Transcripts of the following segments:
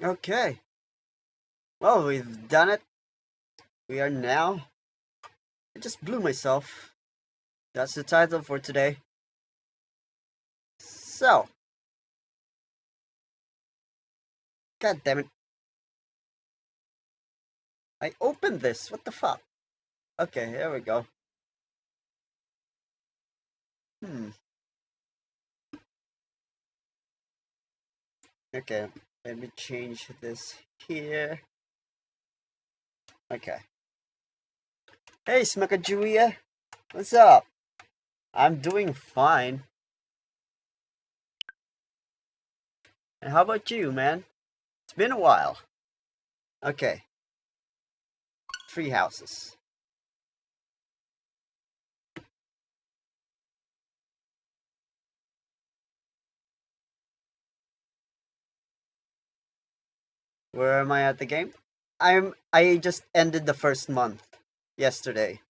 Okay. Well, we've done it. We are now. I just blew myself. That's the title for today. So, god damn it. I opened this. What the fuck? Okay, here we go. Hmm. Okay, let me change this here. Okay. Hey, Smakajuya. What's up? I'm doing fine. And how about you, man? It's been a while. Okay. Three houses. Where am I at the game? I just ended the first month yesterday.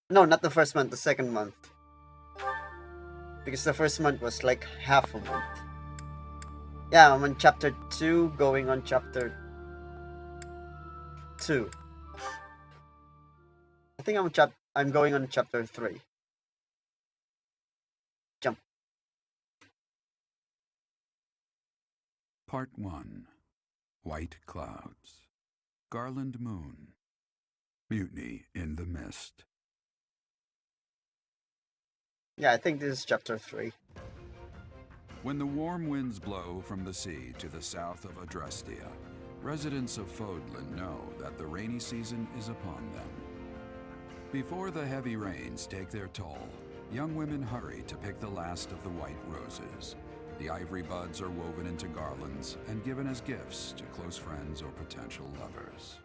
No, not the first month, the second month. Because the first month was like half a month. Yeah, I'm on chapter 2, going on chapter 2. I think I'm going on chapter 3. Jump. Part 1. White Clouds. Garland Moon. Mutiny in the Mist. Yeah, I think this is chapter 3. When the warm winds blow from the sea to the south of Adrestia, residents of Fodlan know that the rainy season is upon them. Before the heavy rains take their toll, young women hurry to pick the last of the white roses. The ivory buds are woven into garlands and given as gifts to close friends or potential lovers.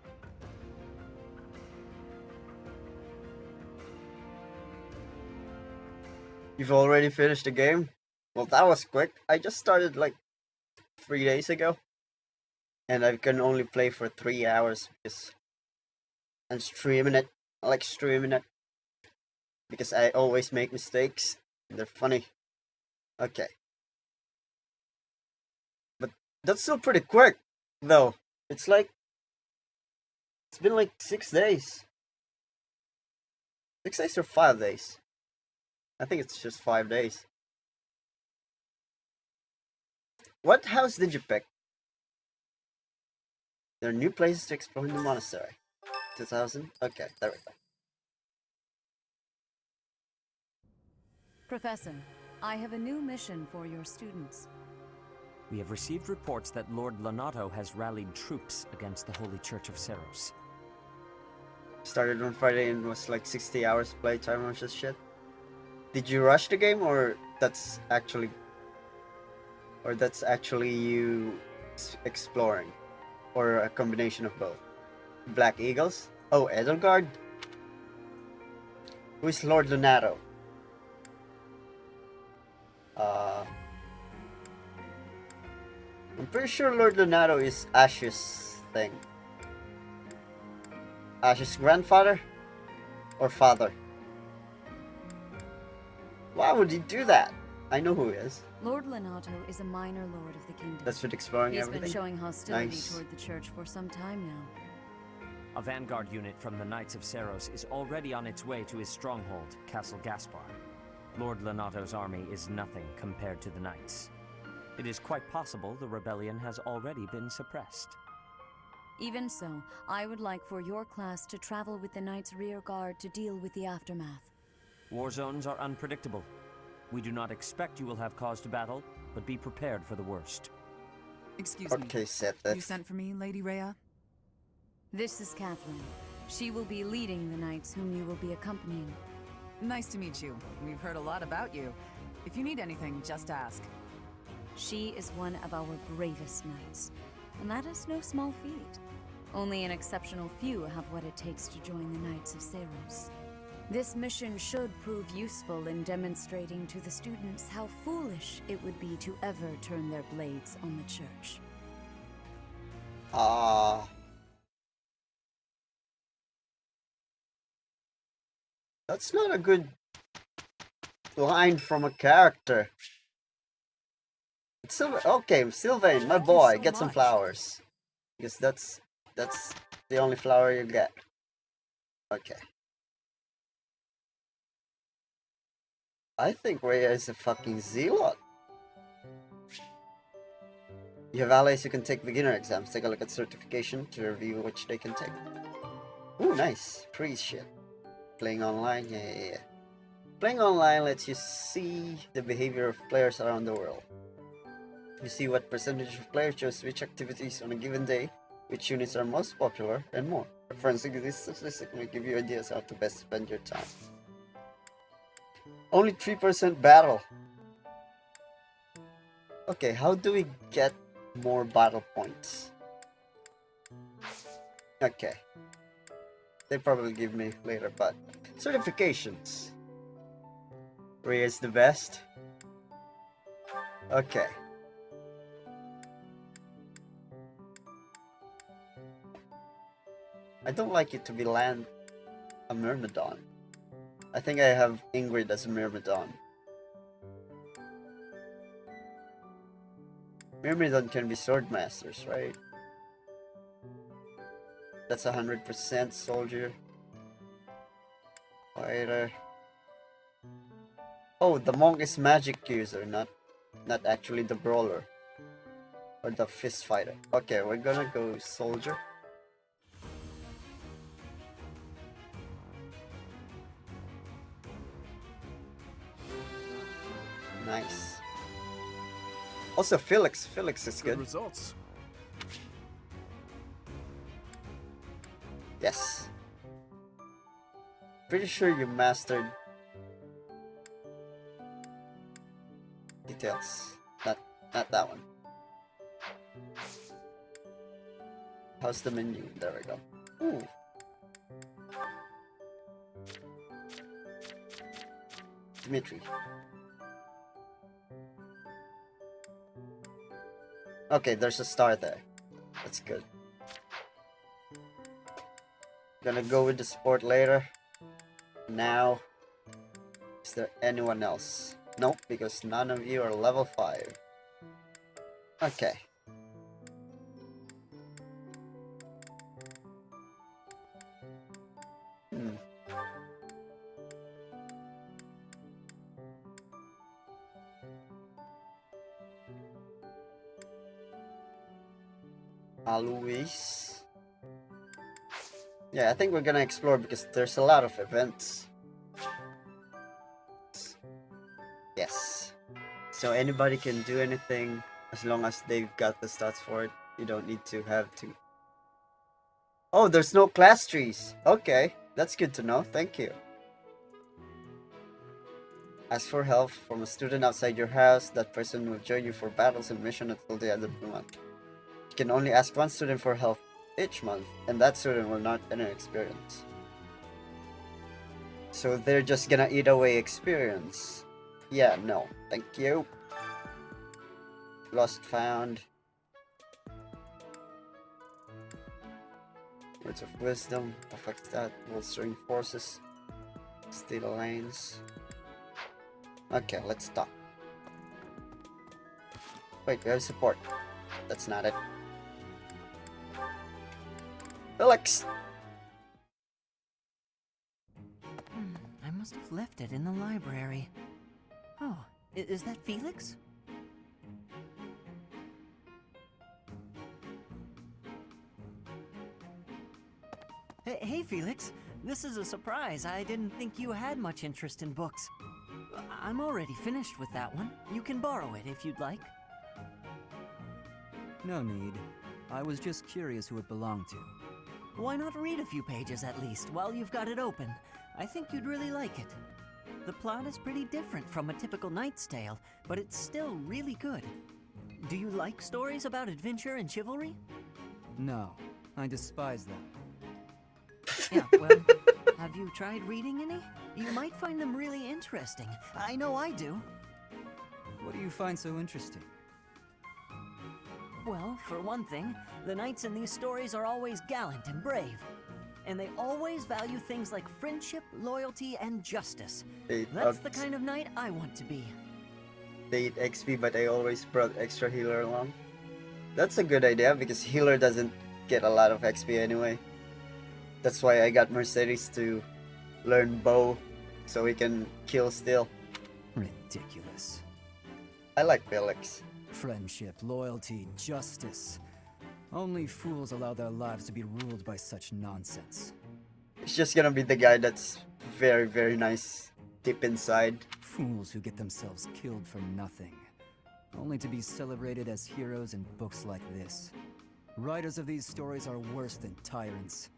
You've already finished the game? Well, that was quick. I just started like 3 days ago. And I can only play for 3 hours because I'm streaming it. I like streaming it because I always make mistakes. They're funny. Okay. But that's still pretty quick, though. It's like, it's been like 6 days. 6 days or 5 days? I think it's just 5 days. What house did you pick? There are new places to explore in the monastery. 2000? Okay, there we go. Professor, I have a new mission for your students. We have received reports that Lord Lonato has rallied troops against the Holy Church of Seros. Started on Friday and was like 60 hours playtime or just shit. Did you rush the game or that's actually you exploring? Or a combination of both? Black Eagles? Oh, Edelgard? Who is Lord Lunato? I'm pretty sure Lord Lunato is Ash's thing. Ash's grandfather? Or father? Why would he do that? I know who he is. Lord Lonato is a minor lord of the kingdom. That's with exploring He's everything. been showing hostility Nice. toward the church for some time now. A vanguard unit from the Knights of Seros is already on its way to his stronghold, Castle Gaspar. Lord Lonato's army is nothing compared to the Knights. It is quite possible the rebellion has already been suppressed. Even so, I would like for your class to travel with the Knights' rear guard to deal with the aftermath. War zones are unpredictable. We do not expect you will have cause to battle, but be prepared for the worst. Excuse me. Okay, set that. You sent for me, Lady Rhea? This is Catherine. She will be leading the Knights whom you will be accompanying. Nice to meet you. We've heard a lot about you. If you need anything, just ask. She is one of our bravest knights, and that is no small feat. Only an exceptional few have what it takes to join the Knights of Seros. This mission should prove useful in demonstrating to the students how foolish it would be to ever turn their blades on the church. That's not a good line from a character. Okay, Sylvain, my Thank you boy, so get some much. flowers. Because that's the only flower you get. Okay. I think Rhea is a fucking zealot. You have allies who can take beginner exams. Take a look at certification to review which they can take. Ooh, nice. Free shit. Playing online? Yeah. Playing online lets you see the behavior of players around the world. You see what percentage of players choose which activities on a given day, which units are most popular, and more. Referencing this statistic will give you ideas how to best spend your time. Only 3% battle. Okay, how do we get more battle points? Okay. They probably give me later, but certifications. Rhea is the best. Okay. I don't like it to be land a Myrmidon. I think I have Ingrid as a Myrmidon. Myrmidon can be sword masters, right? That's 100% soldier. Fighter. Oh, the monk is magic user, not actually the brawler. Or the fist fighter. Okay, we're gonna go soldier. Nice. Also Felix is good. Results. Yes. Pretty sure you mastered details. Not that one. How's the menu? There we go. Ooh. Dimitri. Okay, there's a star there. That's good. Gonna go with the sport later. Now, is there anyone else? Nope, because none of you are level 5. Okay. Alois. Yeah, I think we're gonna explore because there's a lot of events. Yes. So anybody can do anything as long as they've got the stats for it. You don't need to have to. Oh, there's no class trees. Okay, that's good to know. Thank you. Ask for help from a student outside your house. That person will join you for battles and mission until the end of the month. You can only ask one student for help each month, and that student will not enter experience. So they're just gonna eat away experience. Yeah, no. Thank you. Lost found. Words of wisdom. Affects that. Bolstering forces. Steal lanes. Okay, let's stop. Wait, we have support. That's not it. Felix! I must have left it in the library. Oh, is that Felix? Hey, Felix. This is a surprise. I didn't think you had much interest in books. I'm already finished with that one. You can borrow it if you'd like. No need. I was just curious who it belonged to. Why not read a few pages at least while you've got it open? I think you'd really like it. The plot is pretty different from a typical knight's tale, but it's still really good. Do you like stories about adventure and chivalry? No, I despise them. Yeah, well, have you tried reading any? You might find them really interesting. I know I do. What do you find so interesting? Well, for one thing, the knights in these stories are always gallant and brave. And they always value things like friendship, loyalty, and justice. That's the kind of knight I want to be. they eat XP, but I always brought extra healer along. That's a good idea because healer doesn't get a lot of XP anyway. That's why I got Mercedes to learn bow so he can kill still. Ridiculous. I like Felix. Friendship, loyalty, justice. Only fools allow their lives to be ruled by such nonsense. He's just gonna be the guy that's very, very nice deep inside. Fools who get themselves killed for nothing, only to be celebrated as heroes in books like this. Writers of these stories are worse than tyrants.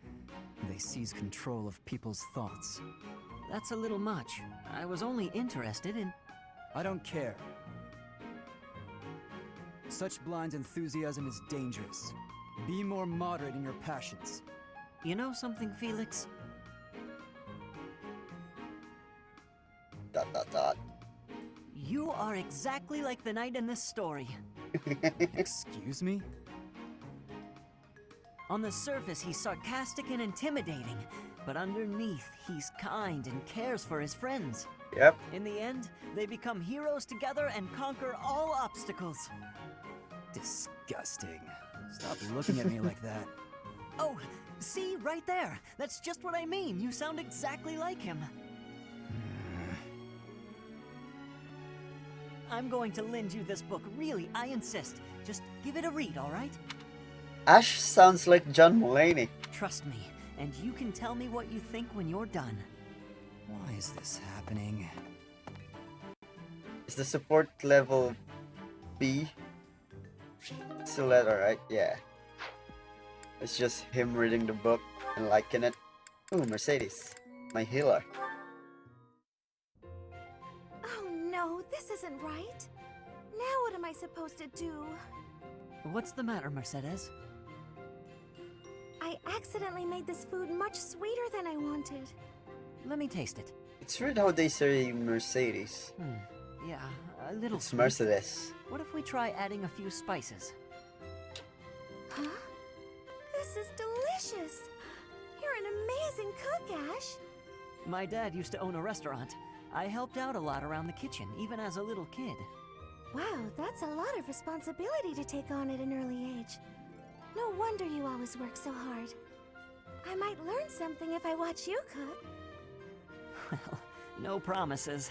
They seize control of people's thoughts. That's a little much. I was only interested in... I don't care. Such blind enthusiasm is dangerous. Be more moderate in your passions. You know something, Felix? Dot dot dot. You are exactly like the knight in this story. Excuse me? On the surface, he's sarcastic and intimidating, but underneath, he's kind and cares for his friends. Yep. In the end, they become heroes together and conquer all obstacles. Disgusting. Stop looking at me like that. Oh, see, right there. That's just what I mean. You sound exactly like him. I'm going to lend you this book. Really, I insist. Just give it a read, all right? Ash sounds like John Mulaney. Trust me, and you can tell me what you think when you're done. Why is this happening? Is the support level B? It's a letter, right? Yeah. It's just him reading the book and liking it. Ooh, Mercedes. My healer. Oh no, this isn't right. Now what am I supposed to do? What's the matter, Mercedes? I accidentally made this food much sweeter than I wanted. Let me taste it. It's weird how they say Mercedes. Yeah, a little It's sweet. Mercedes. What if we try adding a few spices? Huh? This is delicious! You're an amazing cook, Ash! My dad used to own a restaurant. I helped out a lot around the kitchen, even as a little kid. Wow, that's a lot of responsibility to take on at an early age. No wonder you always work so hard. I might learn something if I watch you cook. Well, no promises.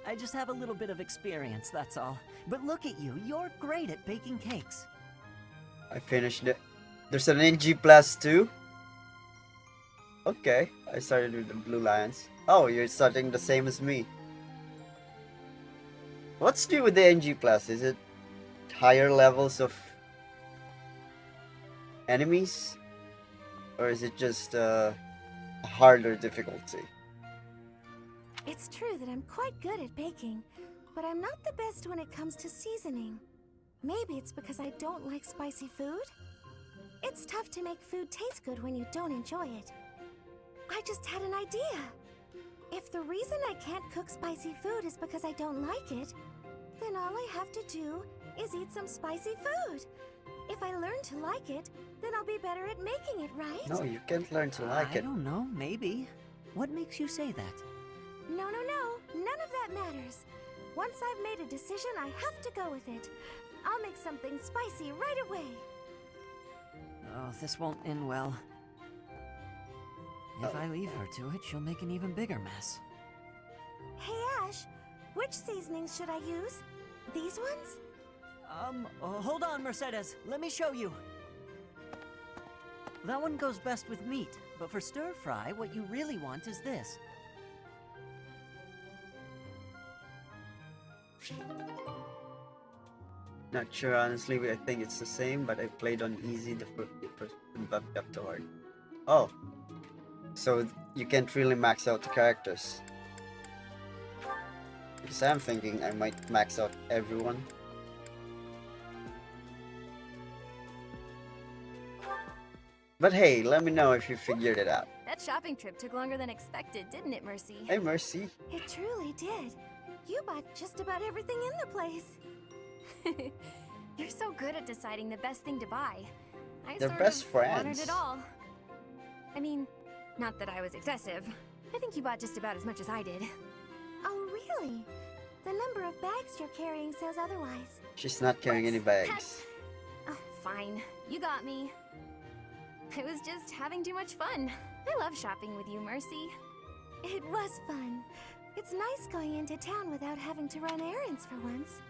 I just have a little bit of experience, that's all. But look at you, you're great at baking cakes. I finished it. There's an NG Plus too? Okay, I started with the Blue Lions. Oh, you're starting the same as me. What's new with the NG Plus? Is it higher levels of enemies? Or is it just a harder difficulty? It's true that I'm quite good at baking, but I'm not the best when it comes to seasoning. Maybe it's because I don't like spicy food? It's tough to make food taste good when you don't enjoy it. I just had an idea. If the reason I can't cook spicy food is because I don't like it, then all I have to do is eat some spicy food. If I learn to like it, then I'll be better at making it, right? No, you can't learn to like I it. don't know, maybe. What makes you say that? No. None of that matters. Once I've made a decision, I have to go with it. I'll make something spicy right away. Oh, this won't end well. If I leave her to it, she'll make an even bigger mess. Hey, Ash, which seasonings should I use? These ones? Hold on, Mercedes. Let me show you. That one goes best with meat, but for stir fry, what you really want is this. Not sure honestly, but I think it's the same, but I played on easy the first buff afterward. Oh. So you can't really max out the characters. Because I'm thinking I might max out everyone. But hey, let me know if you figured it out. That shopping trip took longer than expected, didn't it, Mercy? Hey, Mercy. It truly did. You bought just about everything in the place. You're so good at deciding the best thing to buy. They're sort best of friends. Honored it all. I mean, not that I was excessive. I think you bought just about as much as I did. Oh, really? The number of bags you're carrying says otherwise. She's not carrying any bags. Oh, fine. You got me. I was just having too much fun. I love shopping with you, Mercy. It was fun. It's nice going into town without having to run errands for once.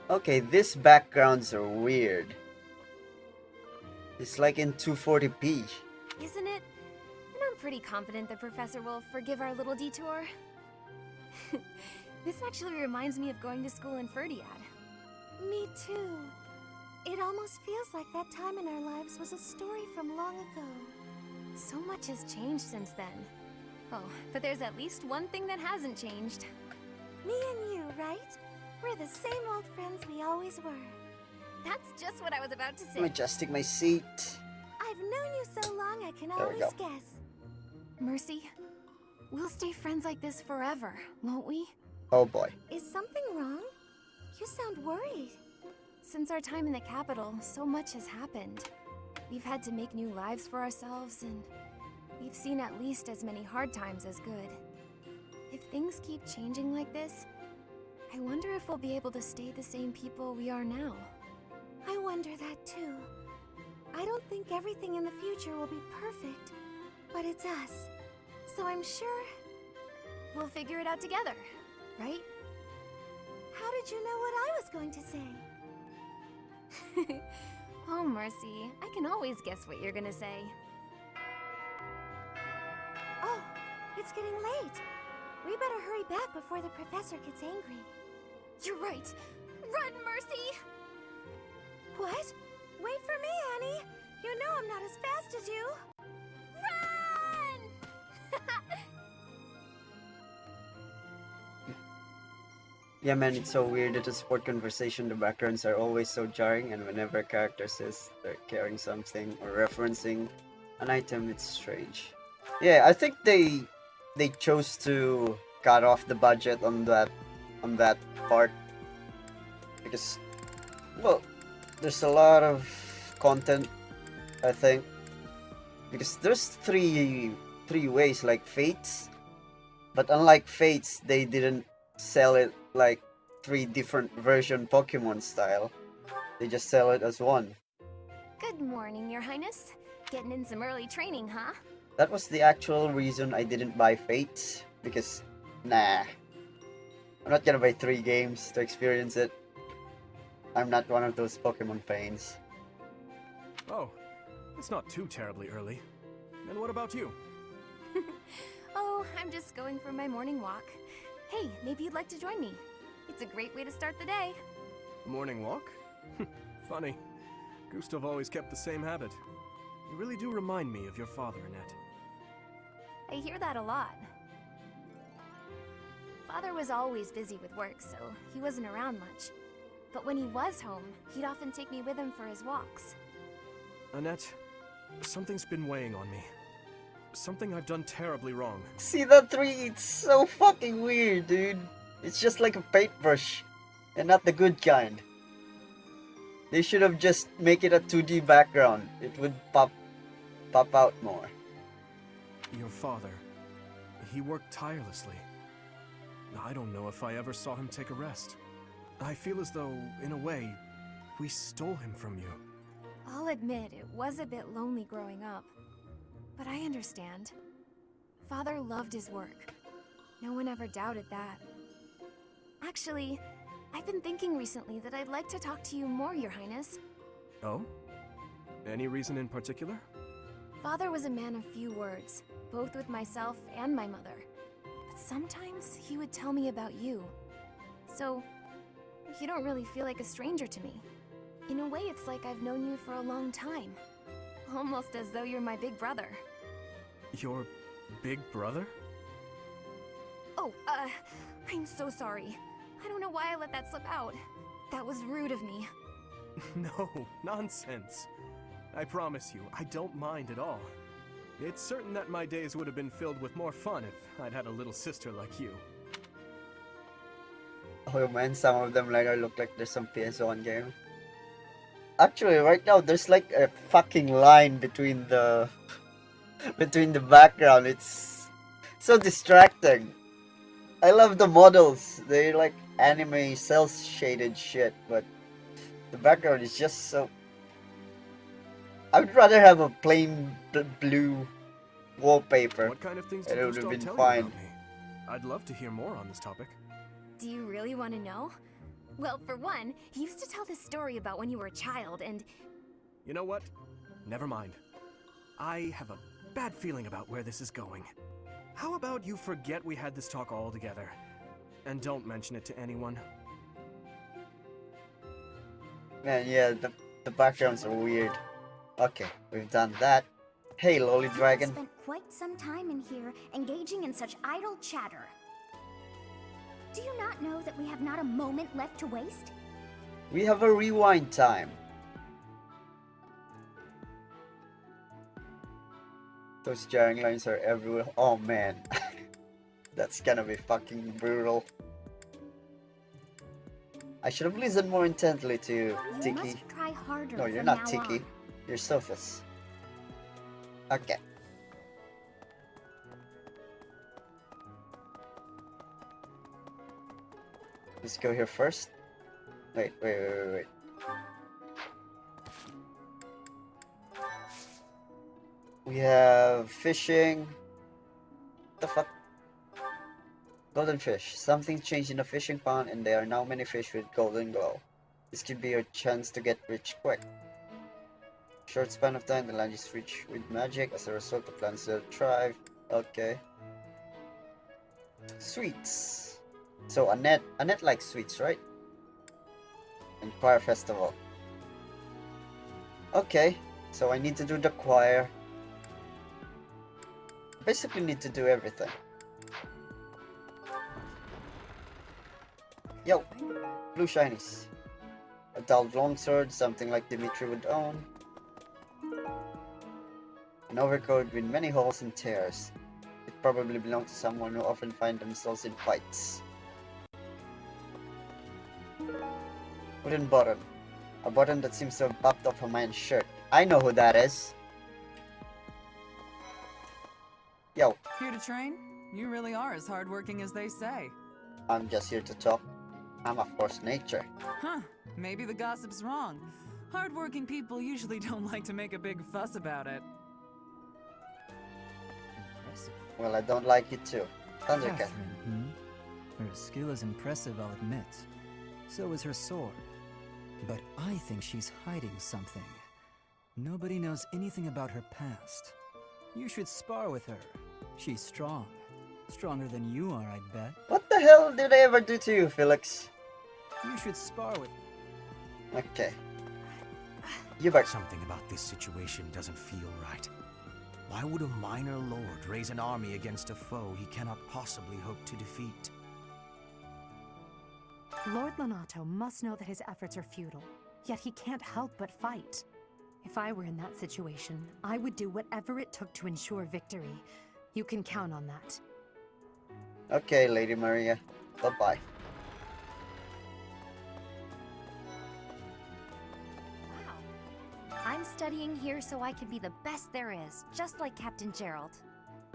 Okay, these backgrounds are weird. It's like in 240p. Isn't it? And I'm pretty confident the professor will forgive our little detour. This actually reminds me of going to school in Ferdiad. Me too. It almost feels like that time in our lives was a story from long ago. So much has changed since then. Oh, but there's at least one thing that hasn't changed. Me and you, right? We're the same old friends we always were. That's just what I was about to say. I'm adjusting my seat. I've known you so long I can There we always go. guess. Mercy, we'll stay friends like this forever, won't we? Oh boy. Is something wrong? You sound worried. Since our time in the capital, so much has happened. We've had to make new lives for ourselves, and we've seen at least as many hard times as good. If things keep changing like this, I wonder if we'll be able to stay the same people we are now. I wonder that too. I don't think everything in the future will be perfect, but it's us. So I'm sure... We'll figure it out together, right? How did you know what I was going to say? Oh, Mercy, I can always guess what you're gonna say. Oh, it's getting late. We better hurry back before the professor gets angry. You're right. Run, Mercy! What? Wait for me, Annie. You know I'm not as fast as you. Run! Yeah, man, it's so weird that the support conversation, the backgrounds are always so jarring, and whenever a character says they're carrying something or referencing an item, it's strange. Yeah, I think they chose to cut off the budget on that part because, well, there's a lot of content, I think, because there's three ways like Fates, but unlike Fates, they didn't sell it like 3 different version Pokemon style. They just sell it as one. Good morning, Your Highness. Getting in some early training, huh? That was the actual reason I didn't buy Fates, because nah, I'm not gonna buy 3 games to experience it. I'm not one of those Pokemon fans. Oh, it's not too terribly early. And what about you? Oh, I'm just going for my morning walk. Hey, maybe you'd like to join me. It's a great way to start the day. Morning walk? Funny. Gustav always kept the same habit. You really do remind me of your father, Annette. I hear that a lot. Father was always busy with work, so he wasn't around much. But when he was home, he'd often take me with him for his walks. Annette, something's been weighing on me. Something I've done terribly wrong. See that tree? It's so fucking weird, dude. It's just like a paintbrush, and not the good kind. They should have just make it a 2D background. It would pop out more. Your father, he worked tirelessly. I don't know if I ever saw him take a rest. I feel as though, in a way, we stole him from you. I'll admit it was a bit lonely growing up. But I understand. Father loved his work. No one ever doubted that. Actually, I've been thinking recently that I'd like to talk to you more, Your Highness. Oh? Any reason in particular? Father was a man of few words, both with myself and my mother. But sometimes he would tell me about you. So, you don't really feel like a stranger to me. In a way, it's like I've known you for a long time. Almost as though you're my big brother. Your big brother? Oh, I'm so sorry. I don't know why I let that slip out. That was rude of me. No, nonsense. I promise you, I don't mind at all. It's certain that my days would have been filled with more fun if I'd had a little sister like you. Oh man, some of them like look like there's some PS1 game. Actually, right now there's like a fucking line between the background. It's so distracting. I love the models. They like anime cel shaded shit, but the background is just so. I would rather have a plain blue wallpaper, What kind of things and did it would have Gustav been tell you fine. about me? I'd love to hear more on this topic. Do you really want to know? Well, for one, he used to tell this story about when you were a child, and You know what? Never mind. I have a bad feeling about where this is going. How about you forget we had this talk altogether, and don't mention it to anyone? Man, yeah, the backgrounds are weird. Okay, we've done that. Hey, lolly you dragon. have spent quite some time in here engaging in such idle chatter. Do you not know that we have not a moment left to waste? We have a rewind time. Those jarring lines are everywhere. Oh man, that's gonna be fucking brutal. I should have listened more intently to You Tiki. must try harder. No, you're from not now Tiki. on. You're Sophus. Okay. Let's go here first. Wait. We have fishing. The fuck? Golden fish. Something changed in the fishing pond and there are now many fish with golden glow. This could be your chance to get rich quick. Short span of time, the land is rich with magic. As a result, the plants will thrive. Okay. Sweets. So Annette likes sweets, right? And choir festival. Okay, so I need to do the choir. Basically need to do everything. Yo, blue shinies. A dulled longsword, something like Dimitri would own. An overcoat with many holes and tears. It probably belonged to someone who often find themselves in fights. Wooden button. A button that seems to have popped off a man's shirt. I know who that is. Yo, Here to train? You really are as hardworking as they say. I'm just here to talk. I'm a force of nature. Huh, maybe the gossip's wrong. Hardworking people usually don't like to make a big fuss about it. Impressive. Well, I don't like it too. Thundercat. Catherine, Her skill is impressive, I'll admit. So is her sword. But I think she's hiding something. Nobody knows anything about her past. You should spar with her. She's strong. Stronger than you are, I'd bet. What the hell did I ever do to you, Felix? You should spar with... Okay. You bet. Something about this situation doesn't feel right. Why would a minor lord raise an army against a foe he cannot possibly hope to defeat? Lord Lonato must know that his efforts are futile, yet he can't help but fight. If I were in that situation, I would do whatever it took to ensure victory. You can count on that. Okay, Lady Maria. Bye-bye. Wow. I'm studying here so I can be the best there is, just like Captain Gerald.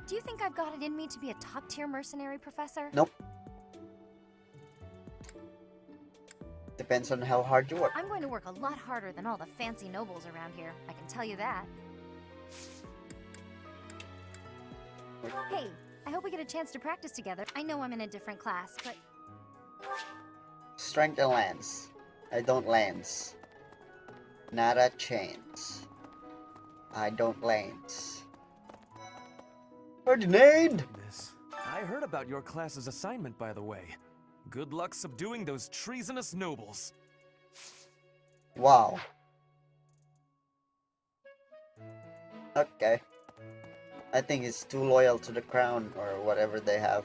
Do you think I've got it in me to be a top-tier mercenary, Professor? Nope. Depends on how hard you work. I'm going to work a lot harder than all the fancy nobles around here, I can tell you that. Hey, I hope we get a chance to practice together. I know I'm in a different class, but... Strength and lance. I don't lance. Not a chance. I don't lance. Ferdinand! Goodness. I heard about your class's assignment, by the way. Good luck subduing those treasonous nobles. Wow. Okay. I think he's too loyal to the crown or whatever they have.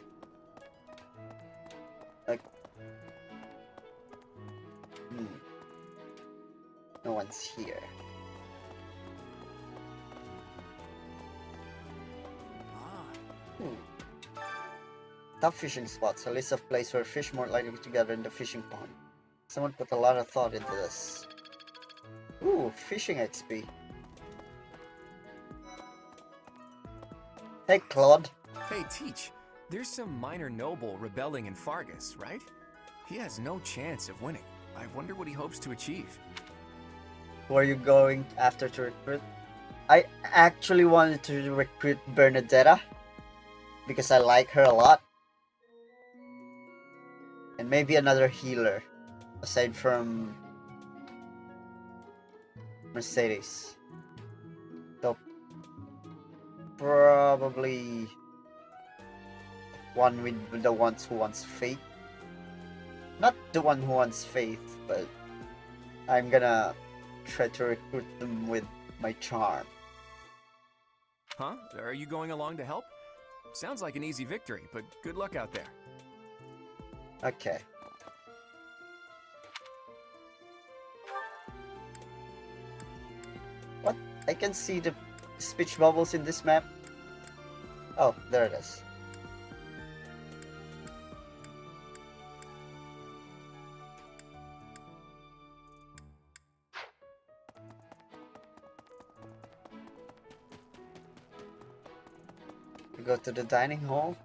No one's here. Top fishing spots. A list of places where fish more likely to gather in the fishing pond. Someone put a lot of thought into this. Ooh, fishing XP. Hey, Claude. Hey, Teach. There's some minor noble rebelling in Fargus, right? He has no chance of winning. I wonder what he hopes to achieve. Who are you going after to recruit? I actually wanted to recruit Bernadetta because I like her a lot. And maybe another healer aside from Mercedes. So probably one with the ones who wants faith. Not the one who wants faith, but I'm gonna try to recruit them with my charm. Huh? Are you going along to help? Sounds like an easy victory, but good luck out there. Okay. What? I can see the speech bubbles in this map. Oh, there it is. We go to the dining hall.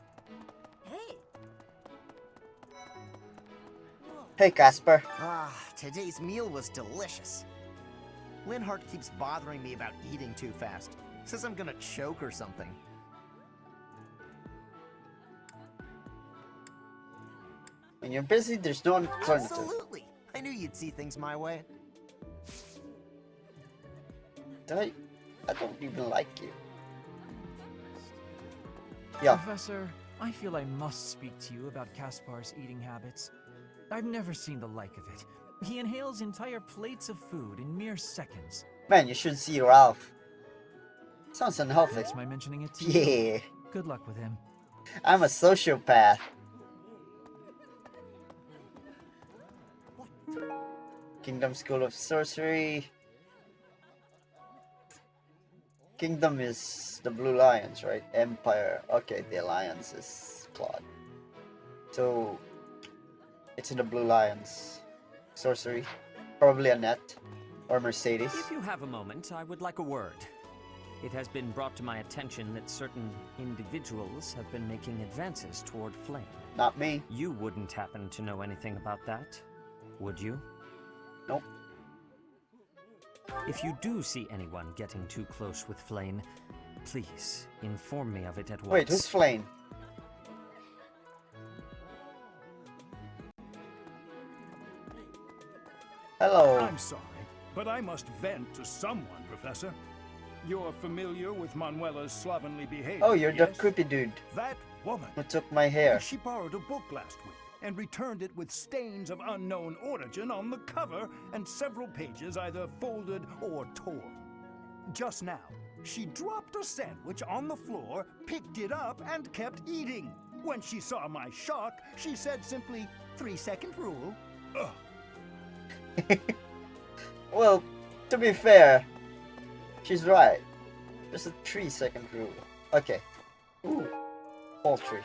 Hey, Casper. Ah, today's meal was delicious. Linhart keeps bothering me about eating too fast. Says I'm gonna choke or something. When you're busy, there's no alternative. Absolutely. I knew you'd see things my way. I don't even like you. Yeah. Professor, I feel I must speak to you about Caspar's eating habits. I've never seen the like of it. He inhales entire plates of food in mere seconds. Man, you should see Ralph. Sounds unhealthy. Thanks my mentioning it to you. Yeah. Good luck with him. I'm a sociopath. Kingdom School of Sorcery. Kingdom is the Blue Lions, right? Empire. Okay, the Alliance is Claude. So, it's in the Blue Lions. Sorcery. Probably Annette. Or Mercedes. If you have a moment, I would like a word. It has been brought to my attention that certain individuals have been making advances toward Flame. Not me. You wouldn't happen to know anything about that, would you? Nope. If you do see anyone getting too close with Flame, please inform me of it at once. Wait, who's Flame? Hello. I'm sorry, but I must vent to someone, Professor. You're familiar with Manuela's slovenly behavior. Oh, you're the yes? creepy dude That woman. who took my hair. She borrowed a book last week and returned it with stains of unknown origin on the cover and several pages either folded or torn. Just now, she dropped a sandwich on the floor, picked it up, and kept eating. When she saw my shock, she said simply, 3-second rule. Ugh. Well, to be fair, she's right. There's a 3-second rule. Okay. Ooh. Poultry.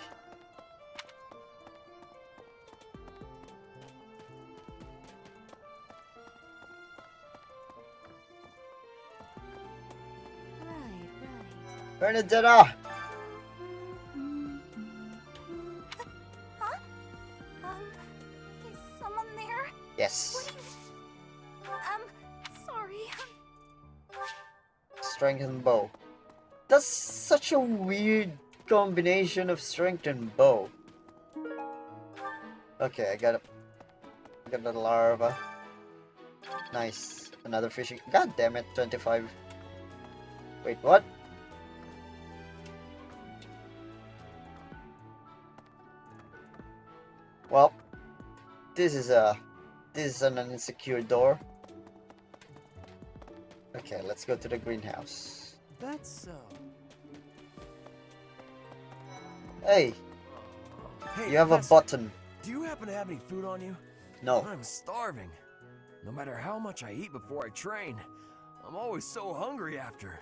Bernadetta! Huh? Is someone there? Yes. Sorry. Strength and bow. That's such a weird combination of strength and bow. Okay, I got the larva. Nice. Another fishing. God damn it, 25. Wait, what? Well, this is an insecure door. Okay, let's go to the greenhouse. That's so. Hey, Hey, you have a Professor, button. Do you happen to have any food on you? No. I'm starving. No matter how much I eat before I train, I'm always so hungry after.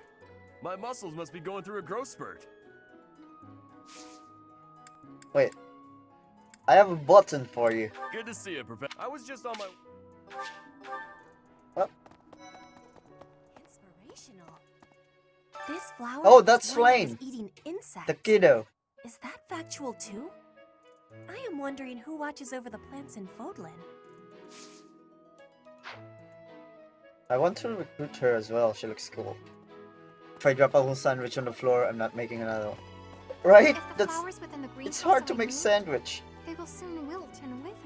My muscles must be going through a growth spurt. Wait, I have a button for you. Good to see you, Professor. I was just on my. Inspirational. This flower. Oh, that's is one that was Flame. Eating insects. The kiddo. Is that factual too? I am wondering who watches over the plants in Fodlan. I want to recruit her as well. She looks cool. If I drop a whole sandwich on the floor, I'm not making another one. Right? If the flowers within the green It's hills hard are to make removed, sandwich. they will soon wilt and wither.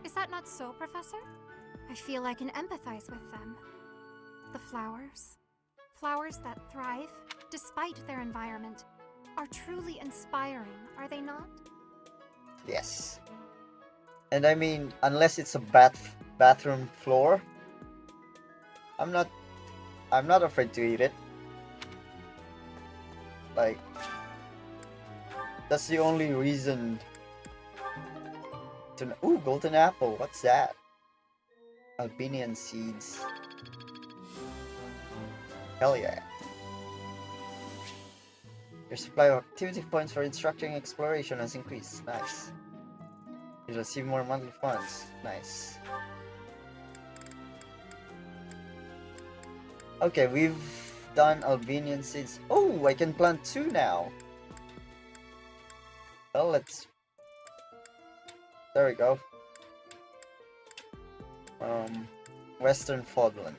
Is that not so, Professor? I feel I can empathize with them. The flowers. Flowers that thrive, despite their environment, are truly inspiring, are they not? Yes. And I mean, unless it's a bathroom floor, I'm not afraid to eat it. Like, that's the only reason to... Ooh, golden apple, what's that? Albanian seeds. Hell yeah. Your supply of activity points for instructing exploration has increased. Nice. You receive more monthly funds. Nice. Okay, we've done Albanian seeds. Oh, I can plant 2 now. Well, let's... There we go. Western Fodlan.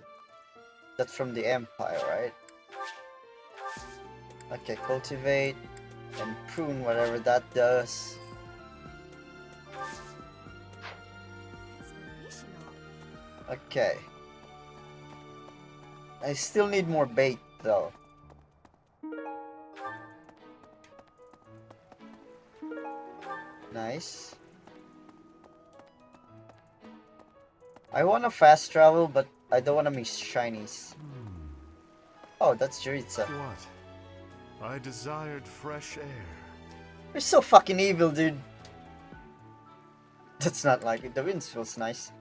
That's from the Empire, right? Okay, cultivate and prune whatever that does. Okay. I still need more bait though. Nice. I want to fast travel, but I don't want to miss shinies. Oh, that's Juritsa. What? I desired fresh air. You're so fucking evil, dude. That's not like it. The wind feels nice.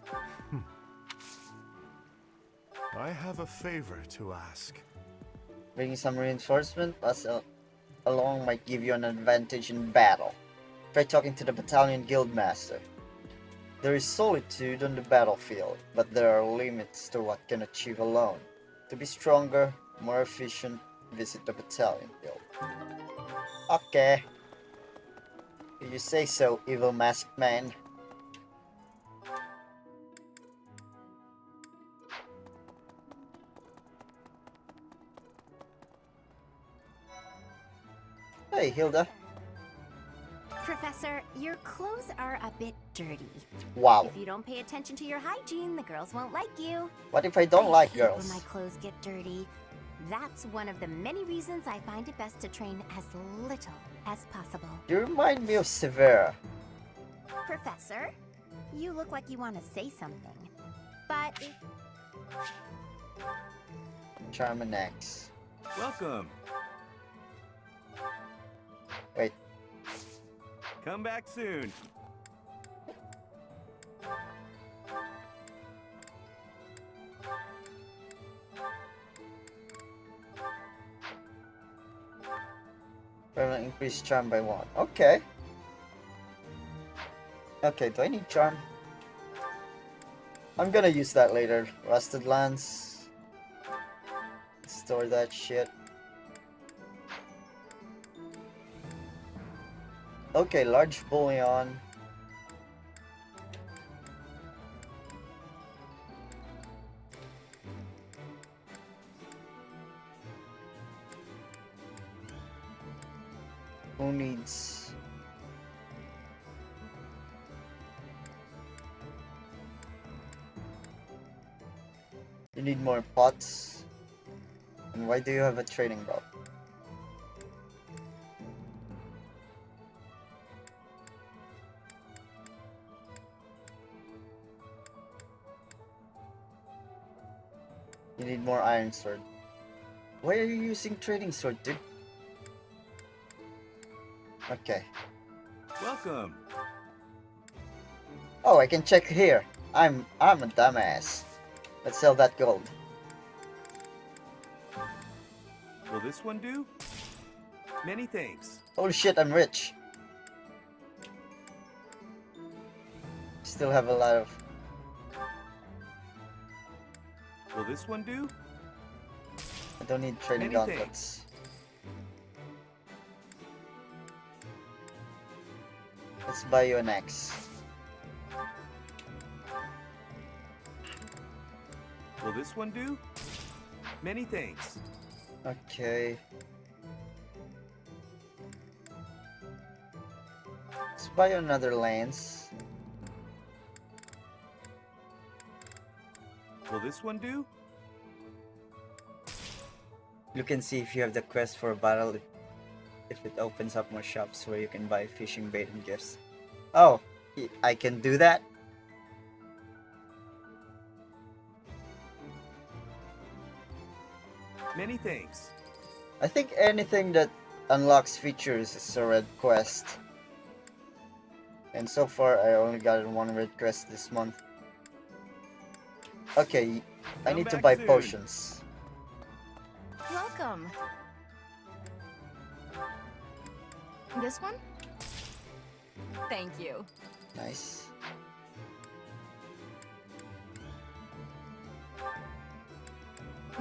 I have a favor to ask. Bringing some reinforcement plus along might give you an advantage in battle. Try talking to the battalion guildmaster. There is solitude on the battlefield, but there are limits to what can achieve alone. To be stronger, more efficient, visit the battalion guild. Okay. You say so, evil masked man. Hey, Hilda. Professor, your clothes are a bit dirty. Wow. If you don't pay attention to your hygiene, the girls won't like you. What if I don't like hate when girls? my clothes get dirty. That's one of the many reasons I find it best to train as little as possible. You remind me of Severa. Professor, you look like you want to say something. But... Charmin X. Welcome. Wait. Come back soon. Permanent increase charm by 1. Okay. Okay, do I need charm? I'm gonna use that later. Rusted Lance. Store that shit. Okay, large bullion. Who needs... You need more pots. And why do you have a trading belt? You need more iron sword. Why are you using trading sword, dude? Okay. Welcome. Oh, I can check here. I'm a dumbass. Let's sell that gold. Will this one do? Many thanks. Holy shit, I'm rich. Still have a lot of... Will this one do? I don't need trading Many gauntlets. Let's buy you an axe. Will this one do? Many thanks. Okay. Let's buy you another lance. Will this one do? You can see if you have the quest for a battle, if it opens up more shops where you can buy fishing bait and gifts. Oh, I can do that? Many thanks. I think anything that unlocks features is a red quest. And so far I only got one red quest this month. Okay, I need to buy potions. Welcome. This one? Thank you. Nice.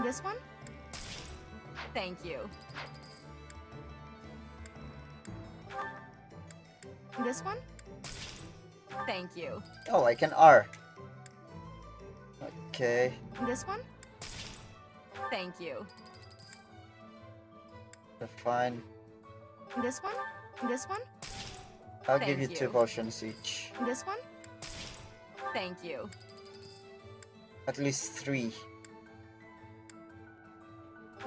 This one? Thank you. This one? Thank you. Oh, I can R. Okay. This one? Thank you. Fine. This one? This one? I'll give you 2 potions each. This one? Thank you. At least 3.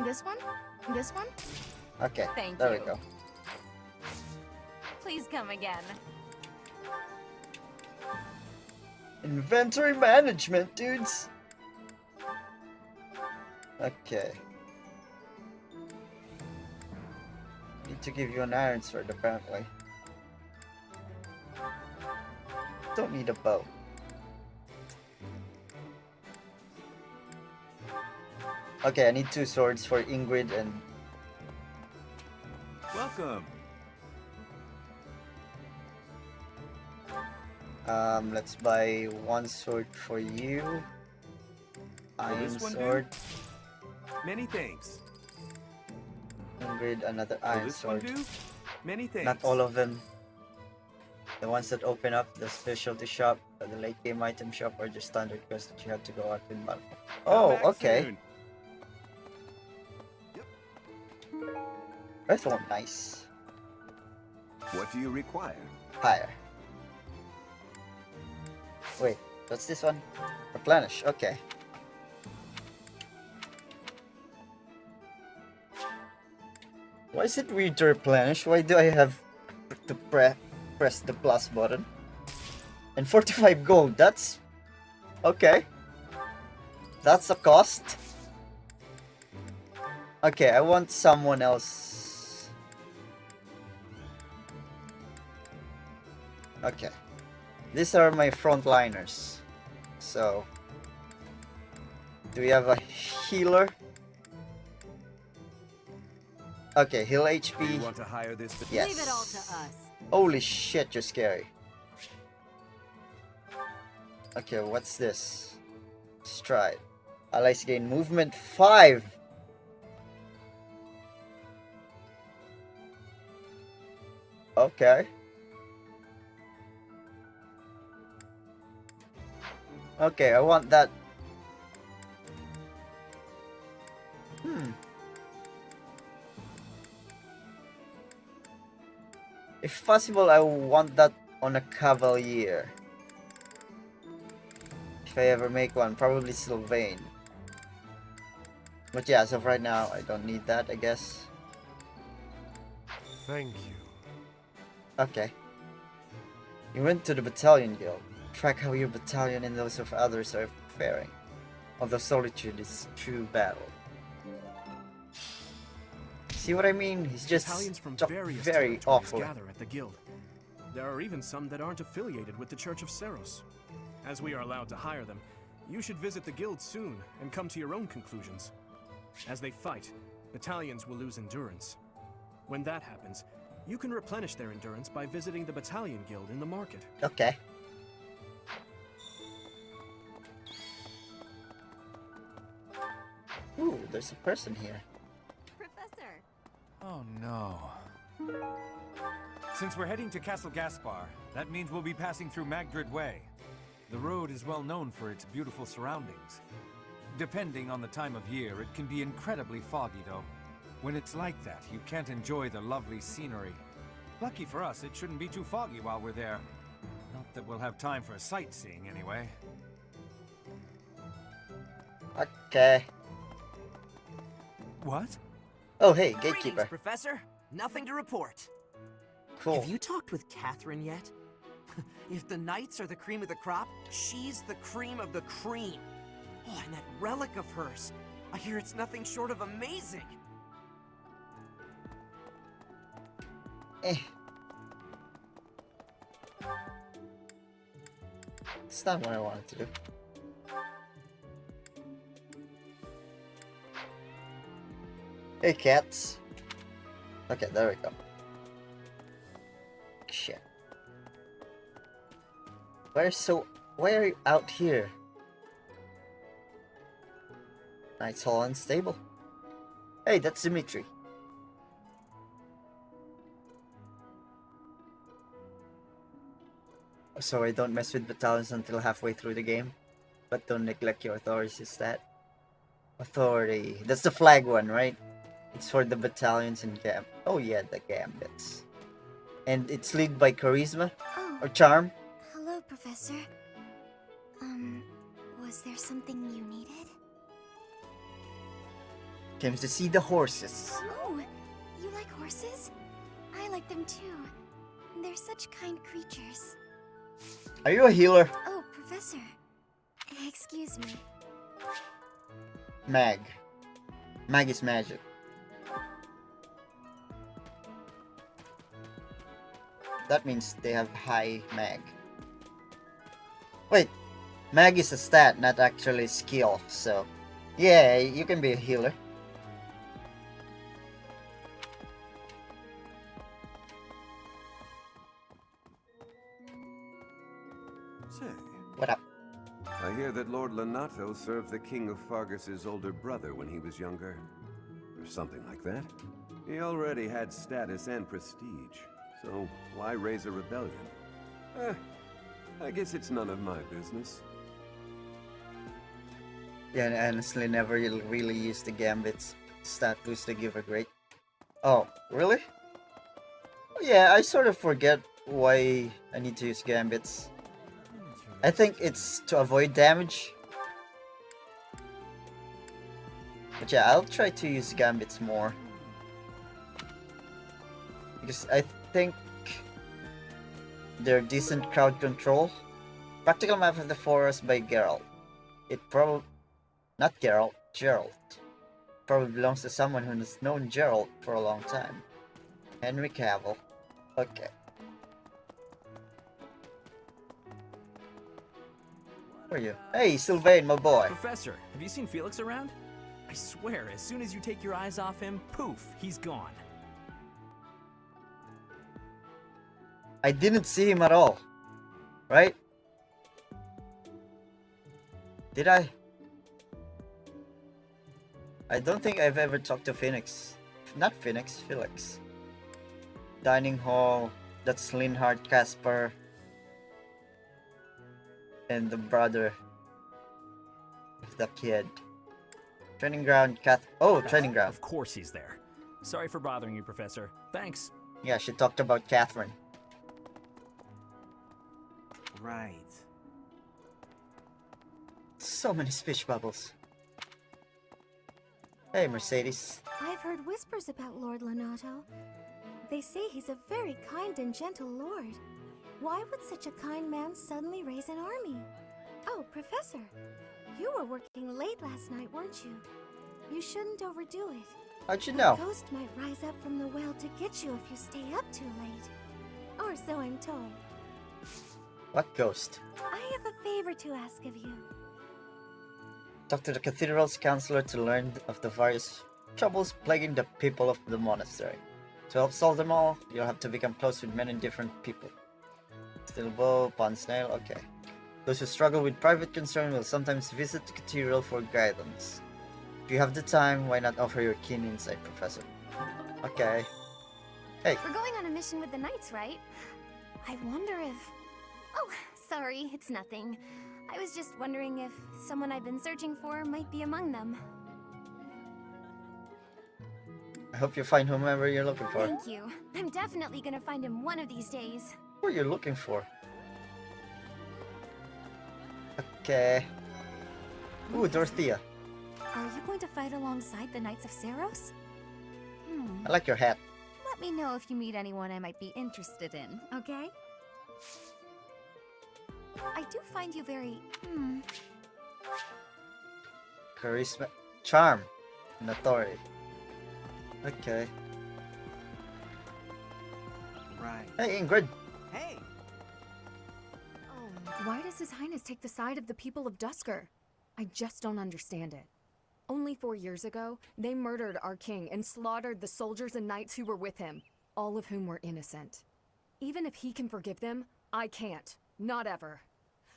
This one? This one? Okay, Thank there you. we go. Please come again. Inventory management, dudes! Okay. Need to give you an iron sword, apparently. Don't need a bow. Okay, I need 2 swords for Ingrid and... Welcome. let's buy 1 sword for you. Will Iron this one sword. do? Many thanks. Ingrid, another Will iron this sword. one do? Many thanks. Not all of them. The ones that open up the specialty shop, the late game item shop, or just standard quests that you have to go out in battle. Oh, okay. Earthworm, nice. What do you require? Higher. Wait, what's this one? Replenish, okay. Why is it weird to replenish? Why do I have to press the plus button? And 45 gold, that's... okay. That's a cost. Okay, I want someone else. Okay. These are my frontliners. So... do we have a healer? Okay, heal HP. Do you want to hire this? Yes. Leave it all to us. Holy shit, you're scary. Okay, what's this? Stride. Allies gain movement 5. Okay. Okay, I want that. If possible, I want that on a Cavalier. If I ever make one, probably Sylvain. But yeah, as of right now, I don't need that, I guess. Thank you. Okay. You went to the Battalion Guild. Track how your battalion and those of others are faring. Although solitude is true battle. See what I mean? He's just Battalions from very various awful. gather at the guild. There are even some that aren't affiliated with the Church of Seros. As we are allowed to hire them, you should visit the guild soon and come to your own conclusions. As they fight, battalions will lose endurance. When that happens, you can replenish their endurance by visiting the Battalion Guild in the market. Okay. Ooh, there's a person here. Professor. Oh no. Since we're heading to Castle Gaspar, that means we'll be passing through Magdred Way. The road is well known for its beautiful surroundings. Depending on the time of year, it can be incredibly foggy, though. When it's like that, you can't enjoy the lovely scenery. Lucky for us, it shouldn't be too foggy while we're there. Not that we'll have time for sightseeing, anyway. Okay. What? Oh, hey, Greetings, gatekeeper. Professor. Nothing to report. Cool. Have you talked with Catherine yet? If the knights are the cream of the crop, she's the cream of the cream. Oh, and that relic of hers. I hear it's nothing short of amazing. It's not what I wanted to do. Hey, cats. Okay, there we go. Shit. Why are you out here? Knight's Hall unstable. Hey, that's Dimitri. So I don't mess with battalions until halfway through the game. But don't neglect your authority stat. Authority. That's the flag one, right? It's for the battalions and oh yeah, the gambits. And it's led by charisma or charm. Hello, Professor. Was there something you needed? Came to see the horses. Oh, you like horses? I like them too. They're such kind creatures. Are you a healer? Oh, Professor. Excuse me. Mag. Mag is magic. That means they have high mag. Wait, mag is a stat, not actually skill, so yeah, you can be a healer. Say, what up? I hear that Lord Lonato served the King of Fargus's older brother when he was younger. Or something like that. He already had status and prestige, so why raise a rebellion? I guess it's none of my business. Yeah, I honestly never really used the gambits. Stat boost they give are great. Oh, really? Yeah, I sort of forget why I need to use gambits. I think it's to avoid damage. But yeah, I'll try to use gambits more. Because I think they're decent crowd control. Practical Map of the Forest by Geralt. It probably... not Geralt, Geralt. Probably belongs to someone who has known Geralt for a long time. Henry Cavill. Okay. Who are you? Hey, Sylvain, my boy. Professor, have you seen Felix around? I swear, as soon as you take your eyes off him, poof, he's gone. I didn't see him at all. Right? Did I? I don't think I've ever talked to Phoenix. Not Phoenix, Felix. Dining hall. That's Linhardt, Caspar. And the brother of the kid. Training ground, training ground. Of course he's there. Sorry for bothering you, Professor. Thanks. Yeah, she talked about Catherine. Right. So many speech bubbles. Hey, Mercedes. I've heard whispers about Lord Lonato. They say he's a very kind and gentle lord. Why would such a kind man suddenly raise an army? Oh, Professor, you were working late last night, weren't you? You shouldn't overdo it. How'd you know? A ghost might rise up from the well to get you if you stay up too late. Or so I'm told. What ghost? I have a favor to ask of you. Talk to the cathedral's counselor to learn of the various troubles plaguing the people of the monastery. To help solve them all, you'll have to become close with many different people. Still bow, pond snail, okay. Those who struggle with private concern will sometimes visit the cathedral for guidance. If you have the time, why not offer your keen insight, Professor? Okay. Hey. We're going on a mission with the Knights, right? I wonder if... Oh, sorry, it's nothing. I was just wondering if someone I've been searching for might be among them. I hope you find whomever you're looking for. Thank you. I'm definitely gonna find him one of these days. Who are you looking for? Okay. Ooh, Dorothea. Are you going to fight alongside the Knights of Saros? I like your hat. Let me know if you meet anyone I might be interested in, okay? I do find you very, Charisma, charm, and authority. Okay. Right. Hey, Ingrid. Hey! Why does His Highness take the side of the people of Dusker? I just don't understand it. Only 4 years ago, they murdered our king and slaughtered the soldiers and knights who were with him, all of whom were innocent. Even if he can forgive them, I can't. Not ever.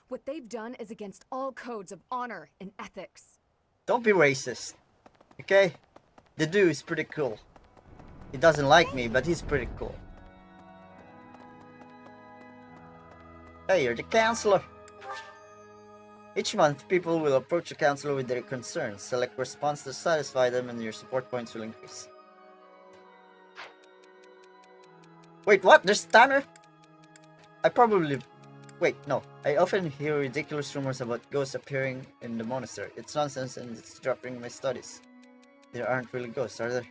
What they've done is against all codes of honor and ethics. Don't be racist. Okay? The dude is pretty cool. He doesn't like me, but he's pretty cool. Hey, you're the counselor. Each month, people will approach the counselor with their concerns. Select response to satisfy them and your support points will increase. Wait, what? There's a timer? I probably... Wait, no. I often hear ridiculous rumors about ghosts appearing in the monastery. It's nonsense and it's dropping my studies. There aren't really ghosts, are there?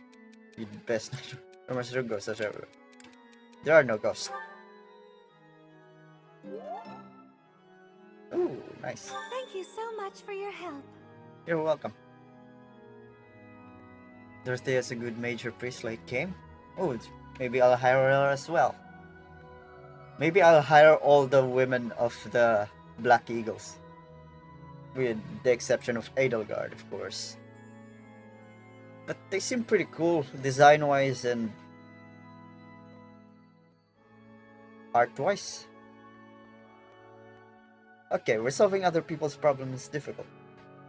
You'd best not. Rumors are ghosts everywhere. There are no ghosts. Ooh, nice. Thank you so much for your help. You're welcome. Thursday is a good major priest like Kim. Oh, maybe I'll hire her as well. Maybe I'll hire all the women of the Black Eagles. With the exception of Edelgard, of course. But they seem pretty cool, design-wise and art-wise. Okay, resolving other people's problems is difficult.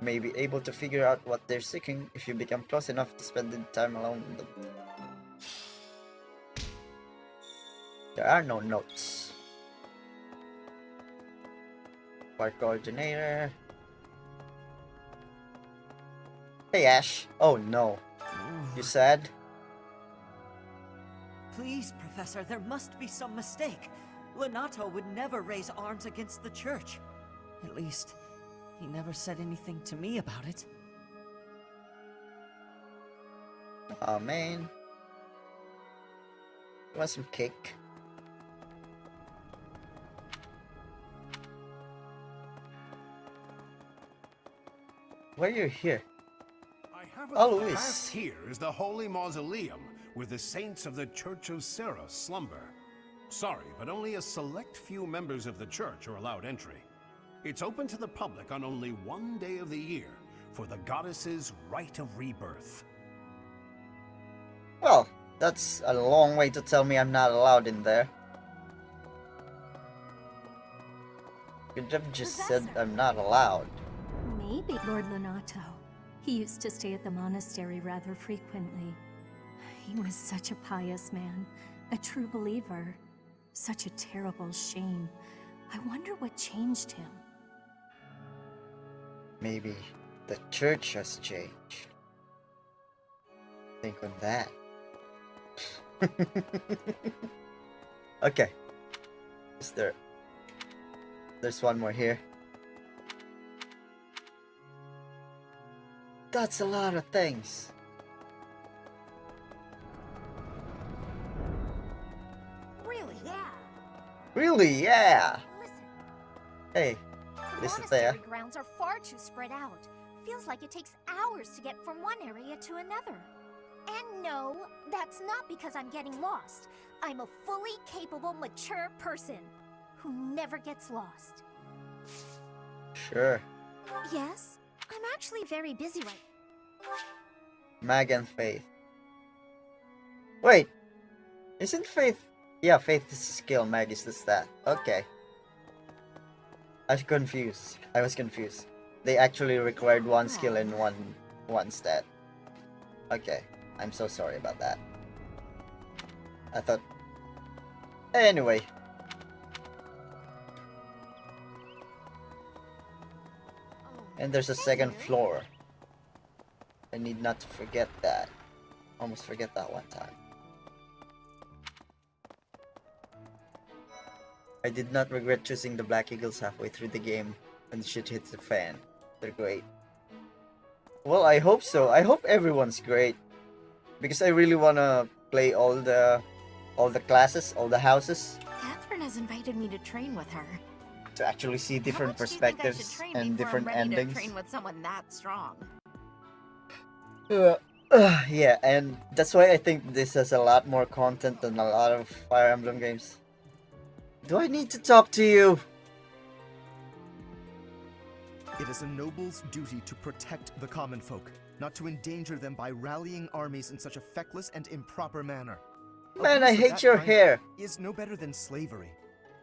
You may be able to figure out what they're seeking if you become close enough to spend the time alone with them. There are no notes. Park coordinator. Hey Ash. Oh no. You sad? Please, Professor, there must be some mistake. Lenato would never raise arms against the church. At least, he never said anything to me about it. Aw, man. You want some cake? Why are you here? Oh, past here is the Holy Mausoleum, where the saints of the Church of Saros slumber. Sorry, but only a select few members of the church are allowed entry. It's open to the public on only one day of the year, for the goddess's rite of rebirth. Well, that's a long way to tell me I'm not allowed in there. You could have just said I'm not allowed. Maybe Lord Lenato. He used to stay at the monastery rather frequently. He was such a pious man, a true believer. Such a terrible shame. I wonder what changed him. Maybe the church has changed. Think on that. Okay. There's one more here. That's a lot of things. Really? Yeah. Really? Yeah. Listen. Hey, The listen monastery there. grounds are far too spread out. Feels like it takes hours to get from one area to another. And no, that's not because I'm getting lost. I'm a fully capable, mature person who never gets lost. Sure. Yes, I'm actually very busy right Mag and Faith. Wait, isn't Faith? Yeah, Faith is the skill, Mag is the stat. Okay. I was confused. They actually required one skill and one stat. Okay, I'm so sorry about that. I thought... Anyway. And there's a second floor. I need not to forget that. Almost forget that one time. I did not regret choosing the Black Eagles halfway through the game when shit hits the fan. They're great. Well, I hope so. I hope everyone's great. Because I really wanna play all the classes, all the houses. Catherine has invited me to train with her. To actually see different perspectives and different endings. To train with someone that strong. Yeah, and that's why I think this has a lot more content than a lot of Fire Emblem games. Do I need to talk to you? It is a noble's duty to protect the common folk, not to endanger them by rallying armies in such a feckless and improper manner. Man, I hate your hair. Is no better than slavery.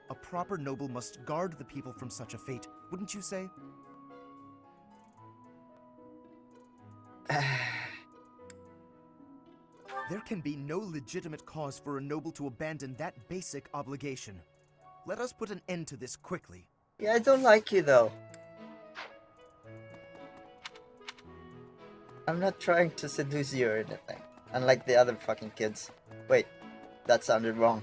A proper noble must guard the people from such a fate, wouldn't you say? There can be no legitimate cause for a noble to abandon that basic obligation. Let us put an end to this quickly. Yeah, I don't like you though. I'm not trying to seduce you or anything. Unlike the other fucking kids. Wait, that sounded wrong.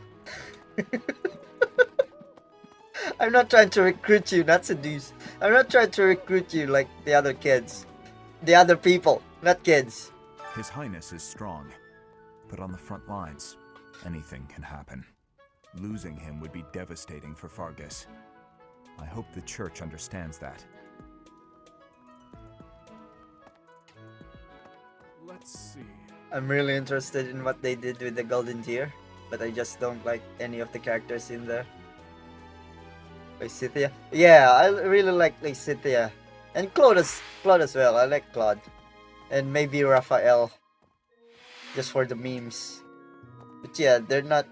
I'm not trying to recruit you, not seduce. I'm not trying to recruit you like the other kids. The other people, not kids. His Highness is strong, but on the front lines, anything can happen. Losing him would be devastating for Fargus. I hope the Church understands that. Let's see. I'm really interested in what they did with the Golden Deer, but I just don't like any of the characters in there. Lysithea? Yeah, I really like Lysithea. And Claude as well, I like Claude. And maybe Raphael. Just for the memes. But yeah, they're not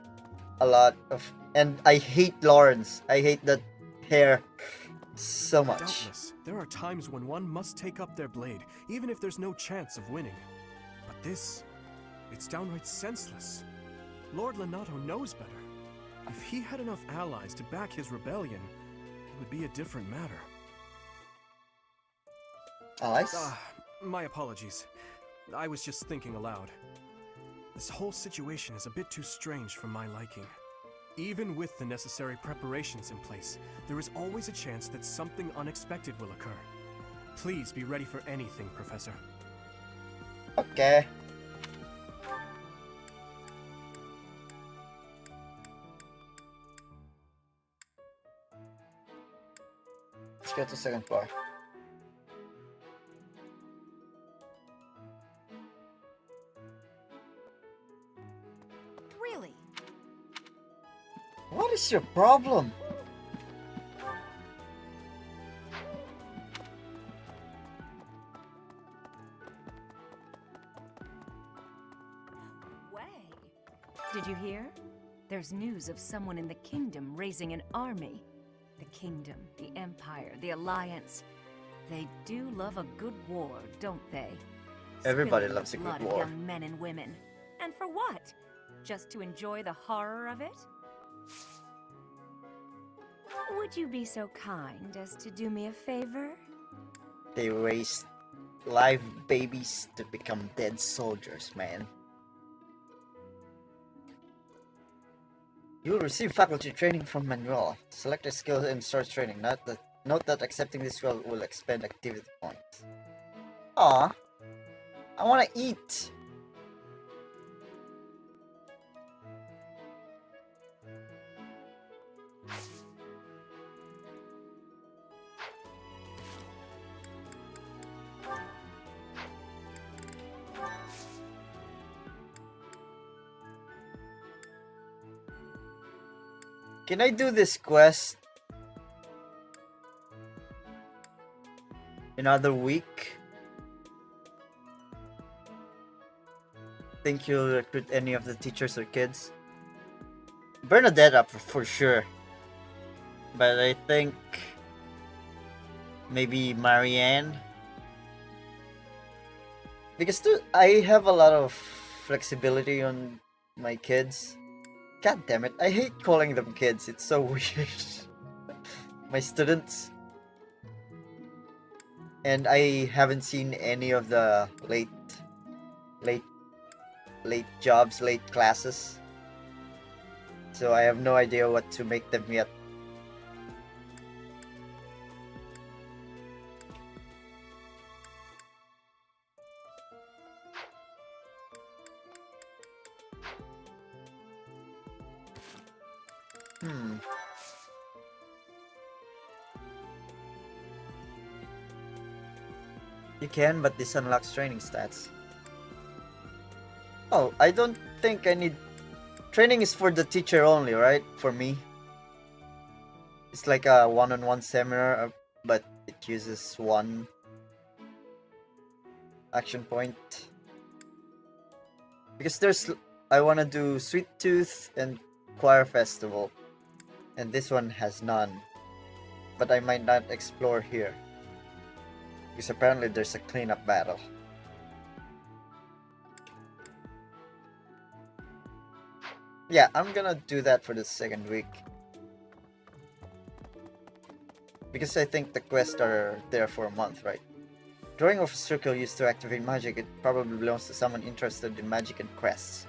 a lot of... And I hate Lawrence. I hate that hair so much. Doubtless, there are times when one must take up their blade, even if there's no chance of winning. But this, it's downright senseless. Lord Lonato knows better. If he had enough allies to back his rebellion, it would be a different matter. Allies? My apologies. I was just thinking aloud. This whole situation is a bit too strange for my liking. Even with the necessary preparations in place, there is always a chance that something unexpected will occur. Please be ready for anything, Professor. Okay. Let's go to second floor. Really? What is your problem? Way. Did you hear? There's news of someone in the kingdom raising an army. The kingdom, the empire, the alliance. They do love a good war, don't they? Everybody Spilling loves the a good blood of war. young men and women. And for what? Just to enjoy the horror of it? Would you be so kind as to do me a favor? They raised live babies to become dead soldiers, man. You will receive faculty training from Manuel. Select a skill and start training. Note that accepting this role will expend activity points. Aw, I wanna eat. Can I do this quest another week? Think you'll recruit any of the teachers or kids? Bernadette up for sure. But I think maybe Marianne. Because I have a lot of flexibility on my kids. God damn it, I hate calling them kids, it's so weird. My students. And I haven't seen any of the late jobs, late classes. So I have no idea what to make them yet. You can, but this unlocks training stats. Oh, I don't think I need... Training is for the teacher only, right? For me. It's like a one-on-one seminar, but it uses one action point. Because there's... I want to do Sweet Tooth and Choir Festival. And this one has none. But I might not explore here. Because apparently there's a cleanup battle. Yeah, I'm gonna do that for the second week. Because I think the quests are there for a month, right? Drawing of a circle used to activate magic, it probably belongs to someone interested in magic and quests.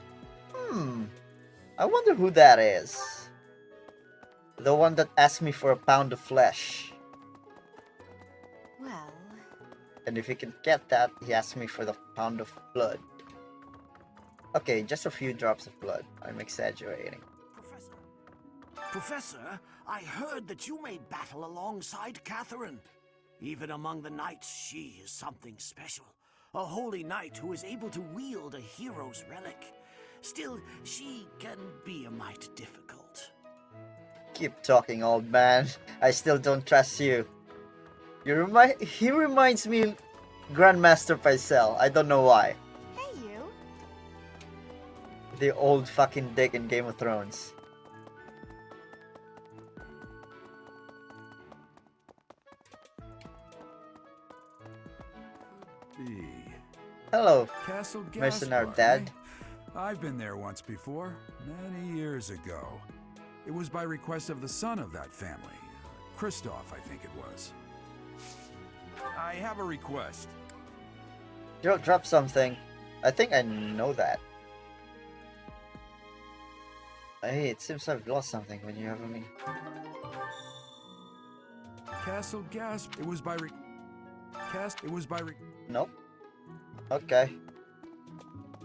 I wonder who that is. The one that asked me for a pound of flesh. Well... And if he can get that, he asked me for the pound of blood. Okay, just a few drops of blood. I'm exaggerating. Professor, I heard that you made battle alongside Catherine. Even among the knights, she is something special. A holy knight who is able to wield a hero's relic. Still, she can be a mite difficult. Keep talking, old man. I still don't trust you. He reminds me Grandmaster Pycelle. I don't know why. Hey, you. The old fucking dick in Game of Thrones. Hello, Castle Mercenary Gaspar, Dad. eh? I've been there once before, many years ago. It was by request of the son of that family. Christoph, I think it was. I have a request. Drop something. I think I know that. Hey, it seems I've lost something when you have me. Castle Gasp. It was by Nope. Okay.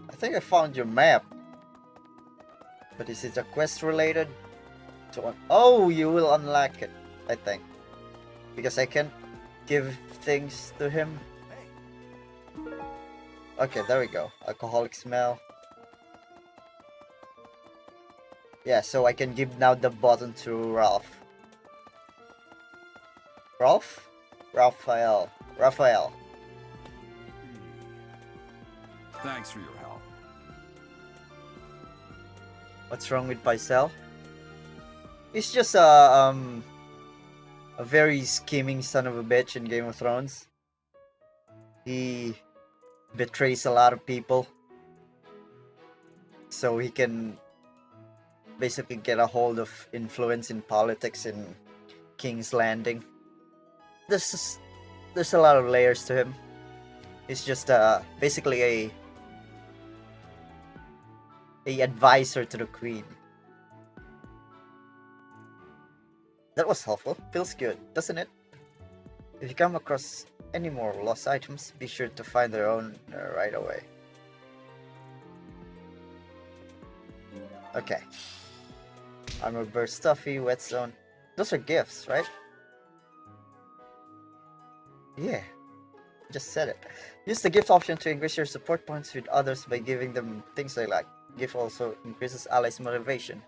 I think I found your map. But is it a quest related? Oh, you will unlock it, I think. Because I can't give things to him. Okay, there we go. Alcoholic smell. Yeah, so I can give now the button to Ralph. Ralph? Raphael. Thanks for your help. What's wrong with Pycelle? He's just a very scheming son of a bitch in Game of Thrones. He betrays a lot of people so he can basically get a hold of influence in politics in King's Landing. There's a lot of layers to him. He's just basically a advisor to the queen. That was helpful. Feels good, doesn't it? If you come across any more lost items, be sure to find their own right away. Okay. Armor burst, stuffy, whetstone. Those are gifts, right? Yeah. Just said it. Use the gift option to increase your support points with others by giving them things they like. Gift also increases allies' motivation.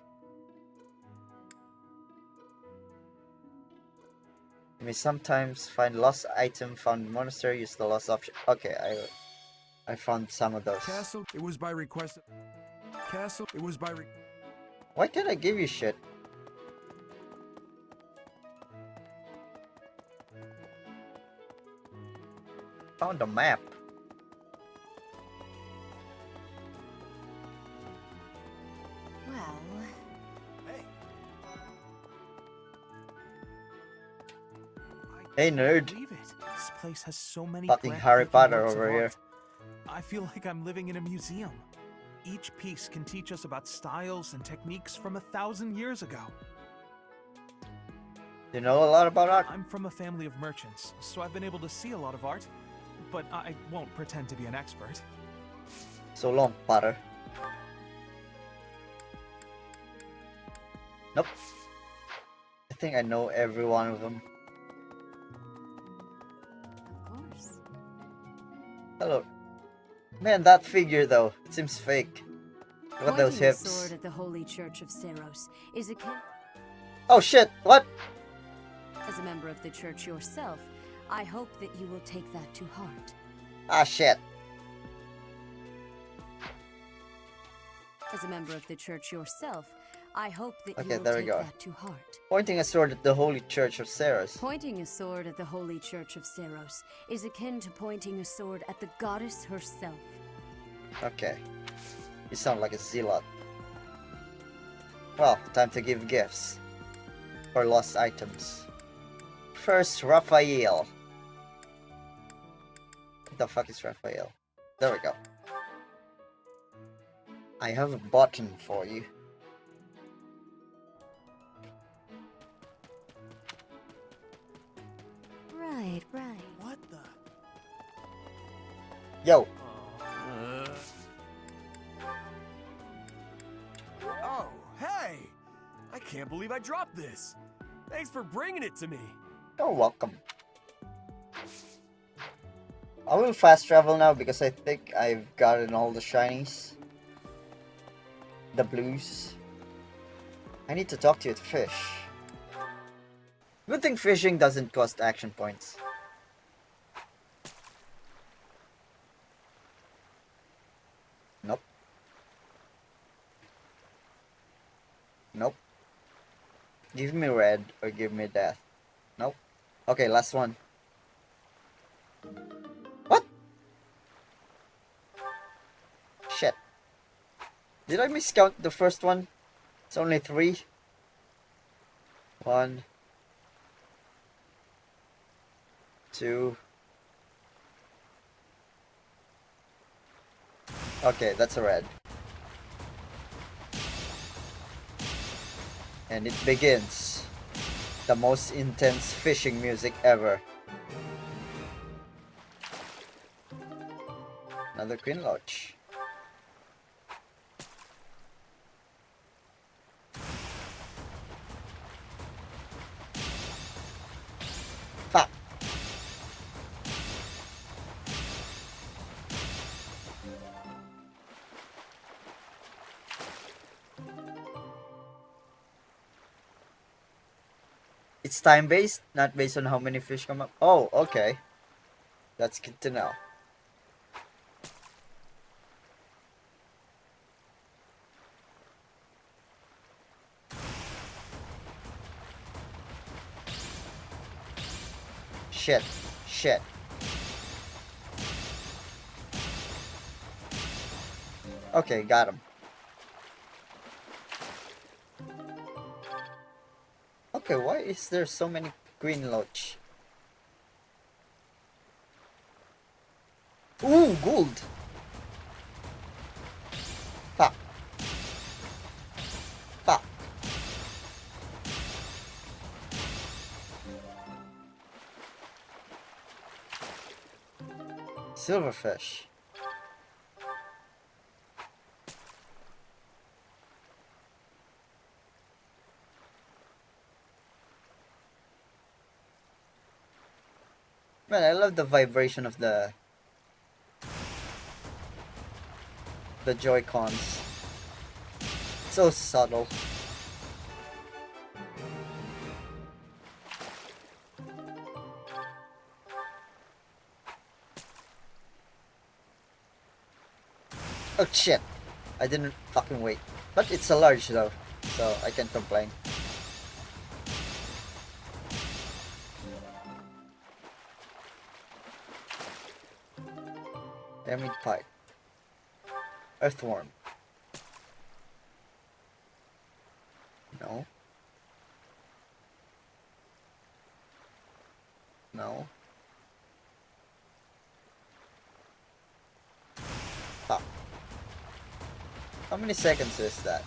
You may sometimes find lost item found in monastery. Use the lost option. Okay, I found some of those. Castle. It was by request. Castle. It was by. Why can't I give you shit? Found a map. Well... Hey nerd. Believe it. This place has so many Fucking Harry breathtaking Potter works of over here. art. I feel like I'm living in a museum. Each piece can teach us about styles and techniques from 1,000 years ago. You know a lot about art? I'm from a family of merchants, so I've been able to see a lot of art, but I won't pretend to be an expert. So long, Potter. Nope. I think I know every one of them. Of course. Hello. Man, that figure though, it seems fake. Look at those Pointing a hips. sword at the Holy Church of Seros is akin. Oh shit, what? As a member of the church yourself, I hope that you will take that to heart. Ah shit. As a member of the church yourself, I hope that Okay, you will there we take go. that to heart. Pointing a sword at the Holy Church of Seros. Pointing a sword at the Holy Church of Seros is akin to pointing a sword at the goddess herself. Okay. You sound like a zealot. Well, time to give gifts. Or lost items. First, Raphael. What the fuck is Raphael? There we go. I have a button for you. Right, right. What the? Yo. Oh, hey! I can't believe I dropped this. Thanks for bringing it to me. You're welcome. I will fast travel now because I think I've gotten all the shinies. The blues. I need to talk to you to fish. Good thing fishing doesn't cost action points. Nope. Nope. Give me red or give me death. Nope. Okay, last one. What? Shit. Did I miscount the first one? It's only 3. 1. 2. Okay, that's a red. And it begins. The most intense fishing music ever. Another Queen Lodge. Fuck. It's time based, not based on how many fish come up. Oh, okay. That's good to know. Shit. Shit. Okay, got him. Okay, why is there so many green loach? Ooh, gold! Fuck. Fuck. Silverfish. Man, I love the vibration of the Joy-Cons. So subtle. Oh shit! I didn't fucking wait. But it's a large though, so I can't complain. Diamond pipe. Earthworm. No. No. Pop. How many seconds is that?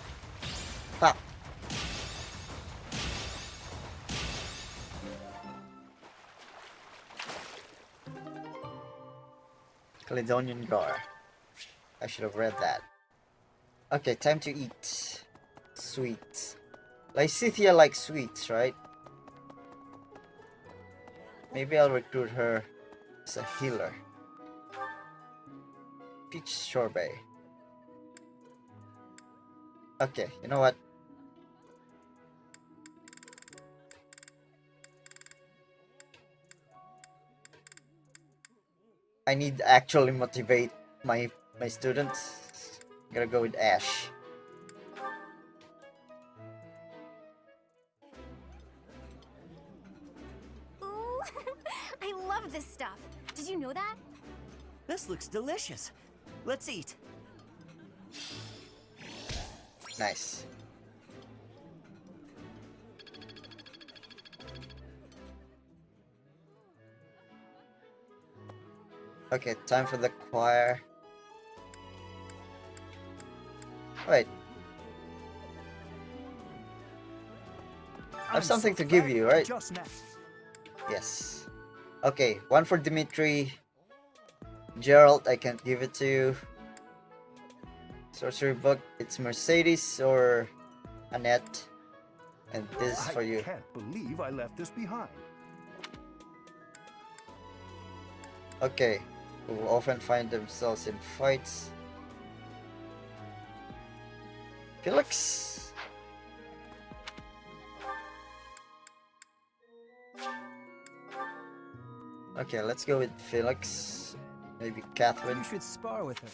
Pop. Caledonian Gar. I should have read that. Okay, time to eat. Sweets. Lysithia likes sweets, right? Maybe I'll recruit her as a healer. Peach sorbet. Okay, you know what? I need to actually motivate my students. I'm gonna go with Ash. Ooh, I love this stuff. Did you know that? This looks delicious. Let's eat. Nice. Okay, time for the choir. Wait. I have something to give you, right? Just now. Yes. Okay, one for Dimitri. Gerald, I can't give it to you. Sorcery book, it's Mercedes or Annette. And this is for you. I can't believe I left this behind. Okay, who often find themselves in fights. Felix. Okay, let's go with Felix. Maybe Catherine. You should spar with her.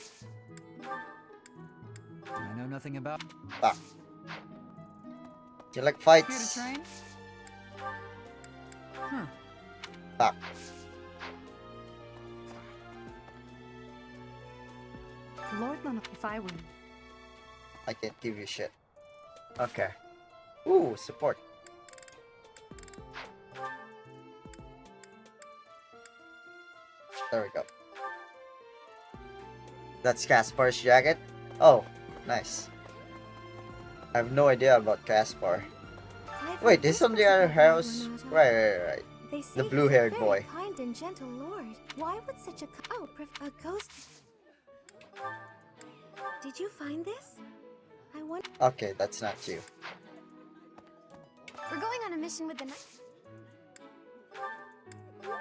I know nothing about. Ah. Do you like Here to fights? train? Ah. Lord Mama, if I win. I can't give you shit. Okay. Ooh, support. There we go. That's Caspar's jacket? Oh, nice. I have no idea about Caspar. Wait, this is on the other house? Right. They say The blue-haired he's a very boy. kind and gentle lord. Why would such a a ghost? Did you find this? I wonder. Okay, that's not you. We're going on a mission with the knight.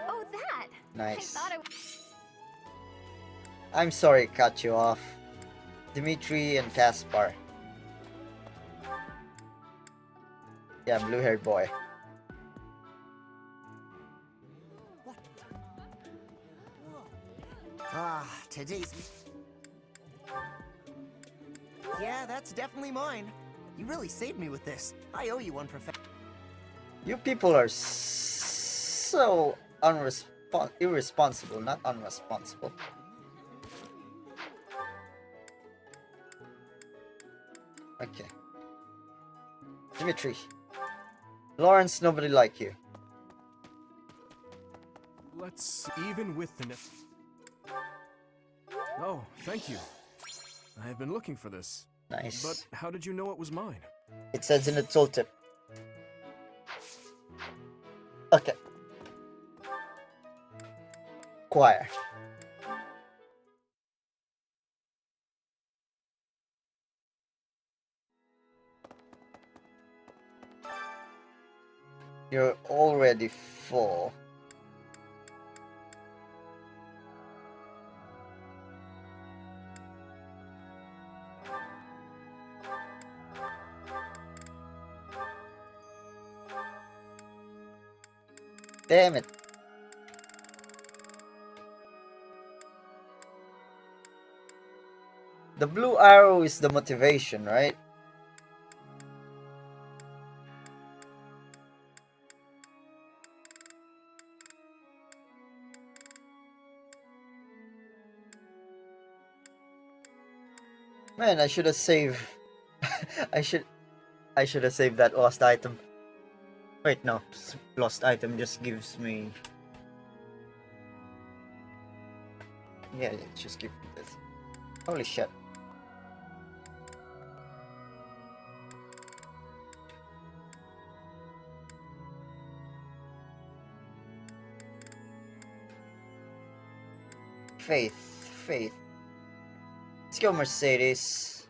Oh, that! Nice. I thought I'm sorry, cut you off. Dimitri and Caspar. Yeah, blue-haired boy. Ah, today's... Yeah, that's definitely mine. You really saved me with this. I owe you one, Professor. You people are so irresponsible, not unresponsible. Okay. Dimitri. Lawrence, nobody like you. Let's even with the... Oh, thank you. I have been looking for this. Nice. But how did you know it was mine? It says in the tooltip. Okay. Choir. You're already full. Damn it. The blue arrow is the motivation, right? Man, I should have saved. I should have saved that lost item. Wait, no. Lost item just gives me Yeah, just keep this. Holy shit. Faith. Let's go, Mercedes.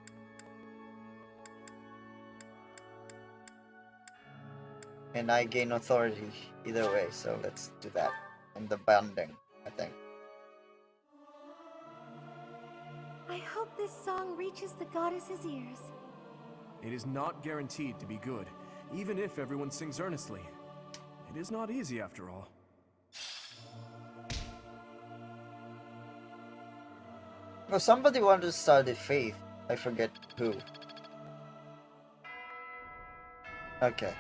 And I gain authority either way, so let's do that. And the banding, I think. I hope this song reaches the goddess's ears. It is not guaranteed to be good, even if everyone sings earnestly. It is not easy after all. Well, somebody wanted to start a faith. I forget who. Okay.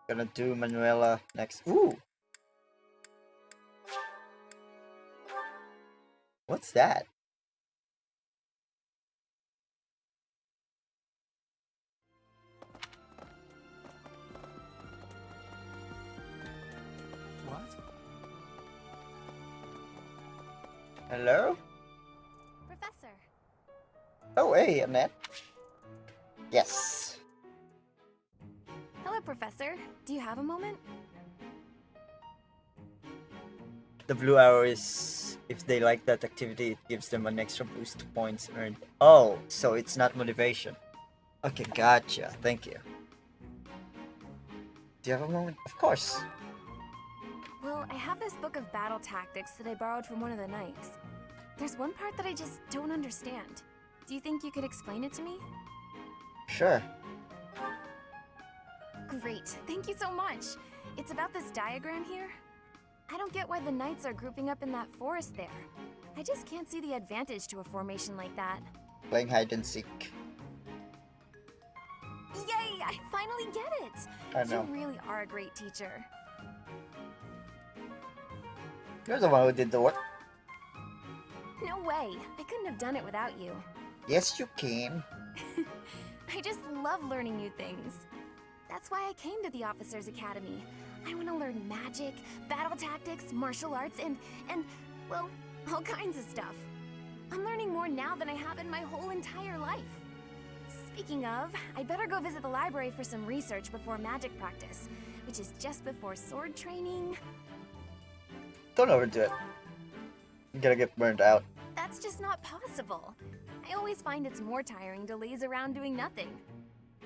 Gonna do Manuela next. Ooh! What's that? What? Hello? Professor. Oh, hey, Annette. Yes. Hello, Professor. Do you have a moment? The blue arrow is, if they like that activity, it gives them an extra boost to points earned. Oh, so it's not motivation. Okay, gotcha. Thank you. Do you have a moment? Of course. Well, I have this book of battle tactics that I borrowed from one of the knights. There's one part that I just don't understand. Do you think you could explain it to me? Sure. Great. Thank you so much. It's about this diagram here. I don't get why the knights are grouping up in that forest there. I just can't see the advantage to a formation like that. Playing hide and seek. Yay! I finally get it! I know. You really are a great teacher. You're the one who did the work. No way! I couldn't have done it without you. Yes, you can. I just love learning new things. That's why I came to the Officers Academy. I want to learn magic, battle tactics, martial arts, and, well, all kinds of stuff. I'm learning more now than I have in my whole entire life. Speaking of, I better go visit the library for some research before magic practice, which is just before sword training. Don't overdo it. You're gonna get burned out. That's just not possible. I always find it's more tiring to laze around doing nothing.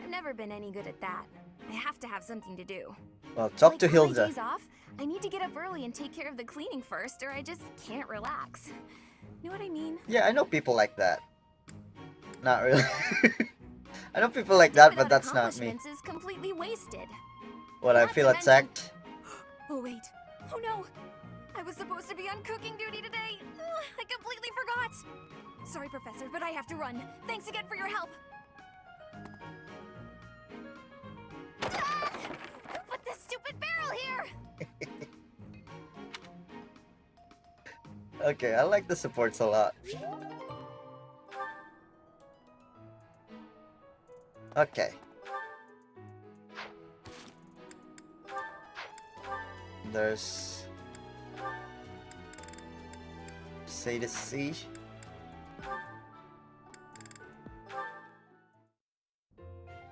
I've never been any good at that. I have to have something to do. Well, talk Like to on my Hilda. days off, I need to get up early and take care of the cleaning first, or I just can't relax. Know what I mean? Yeah, I know people like that. Not really. I know people like that, but Without that's not me. accomplishments is completely wasted. What, I Not feel to mention- attacked? Oh wait. Oh no. I was supposed to be on cooking duty today. Ugh, I completely forgot. Sorry, Professor, but I have to run. Thanks again for your help. Ah! Who put this stupid barrel here? Okay, I like the supports a lot. Okay. There's... Say the sea.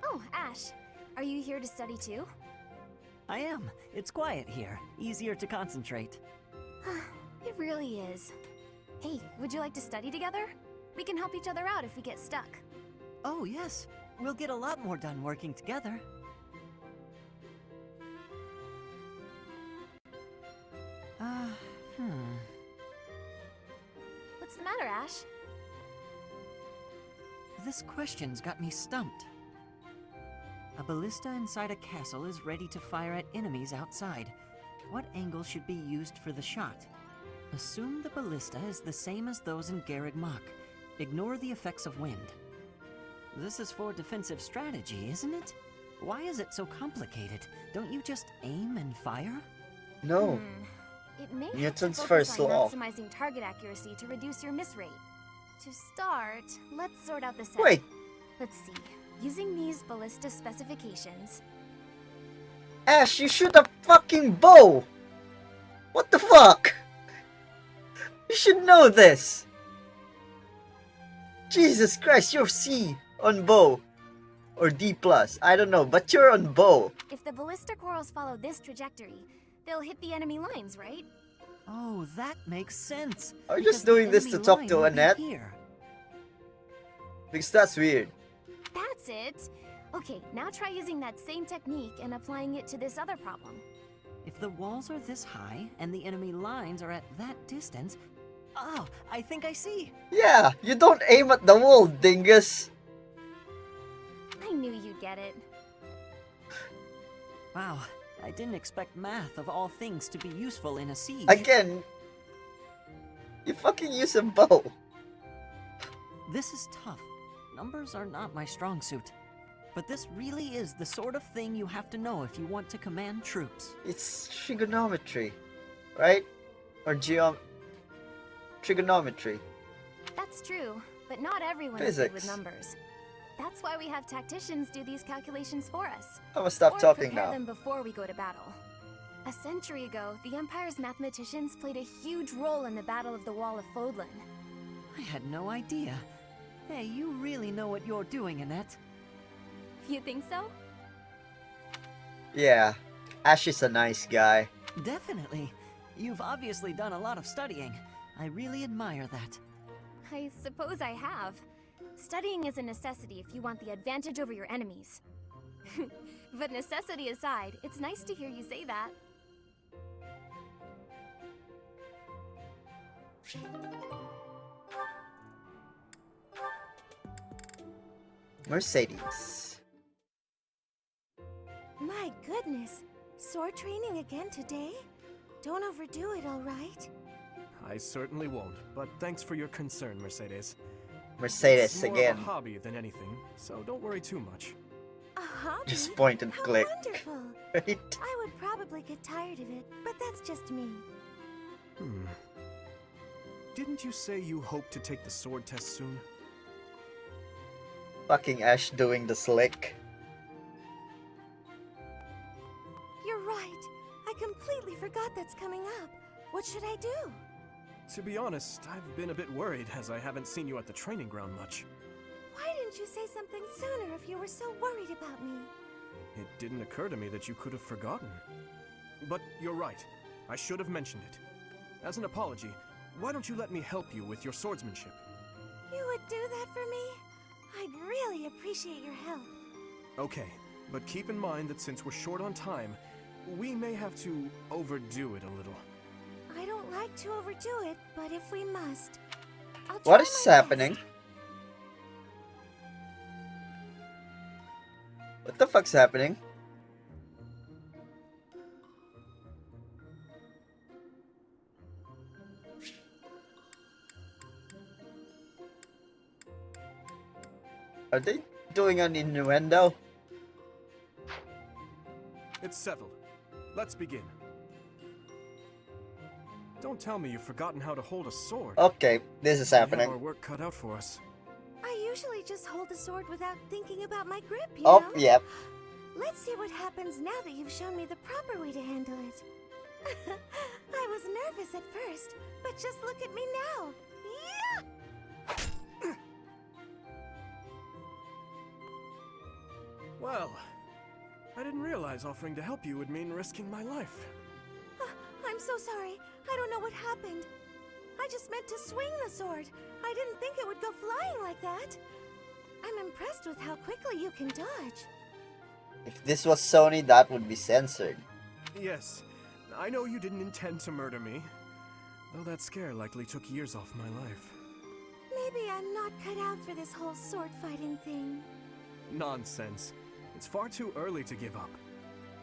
Oh, Ash. Are you here to study too? I am. It's quiet here. Easier to concentrate. It really is. Hey, would you like to study together? We can help each other out if we get stuck. Oh, yes. We'll get a lot more done working together. What's the matter, Ash? This question's got me stumped. A ballista inside a castle is ready to fire at enemies outside. What angle should be used for the shot? Assume the ballista is the same as those in Garegg Mach. Ignore the effects of wind. This is for defensive strategy, isn't it? Why is it so complicated? Don't you just aim and fire? No. It may Newton's have to first focus on law. maximizing target accuracy to reduce your miss rate. To start, let's sort out the set. Wait. Let's see. Using these ballista specifications. Ash, you shoot a fucking bow! What the fuck? You should know this. Jesus Christ, you're C on bow. Or D+, I don't know, but you're on bow. If the ballista corals follow this trajectory, they'll hit the enemy lines, right? Oh, that makes sense. Are you just doing this to talk to Annette? Because that's weird. That's it! Okay, now try using that same technique and applying it to this other problem. If the walls are this high and the enemy lines are at that distance... Oh, I think I see. Yeah, you don't aim at the wall, dingus. I knew you'd get it. Wow, I didn't expect math of all things to be useful in a siege. Again, you fucking use a bow. This is tough. Numbers are not my strong suit. But this really is the sort of thing you have to know if you want to command troops. It's trigonometry, right? Or trigonometry. That's true, but not everyone is good with numbers. That's why we have tacticians do these calculations for us. I'm gonna stop talking prepare now. them before we go to battle. A century ago, the Empire's mathematicians played a huge role in the Battle of the Wall of Fodlan. I had no idea. Hey, you really know what you're doing, Annette. You think so? Yeah, Ash is a nice guy. Definitely. You've obviously done a lot of studying. I really admire that. I suppose I have. Studying is a necessity if you want the advantage over your enemies. But necessity aside, it's nice to hear you say that. Mercedes. My goodness. Sword training again today? Don't overdo it, alright? I certainly won't, but thanks for your concern, Mercedes. Mercedes It's more again. of a hobby than anything, so don't worry too much. A hobby? Just point and How click. Wonderful. Right? I would probably get tired of it, but that's just me. Didn't you say you hope to take the sword test soon? Fucking Ash doing the slick. You're right. I completely forgot that's coming up. What should I do? To be honest, I've been a bit worried as I haven't seen you at the training ground much. Why didn't you say something sooner if you were so worried about me? It didn't occur to me that you could have forgotten. But you're right. I should have mentioned it. As an apology, why don't you let me help you with your swordsmanship? You would do that for me? I'd really appreciate your help. Okay, but keep in mind that since we're short on time, we may have to overdo it a little. I don't like to overdo it, but if we must, I'll try What is my happening? best. What the fuck's happening? Are they doing an innuendo? It's settled. Let's begin. Don't tell me you've forgotten how to hold a sword. Okay, this is We have happening. our work cut out for us. I usually just hold the sword without thinking about my grip, you Oh, know? yep. Let's see what happens now that you've shown me the proper way to handle it. I was nervous at first, but just look at me now. Yeah! Well, I didn't realize offering to help you would mean risking my life. I'm so sorry. I don't know what happened. I just meant to swing the sword. I didn't think it would go flying like that. I'm impressed with how quickly you can dodge. If this was Sony, that would be censored. Yes, I know you didn't intend to murder me, though that scare likely took years off my life. Maybe I'm not cut out for this whole sword fighting thing. Nonsense. It's far too early to give up.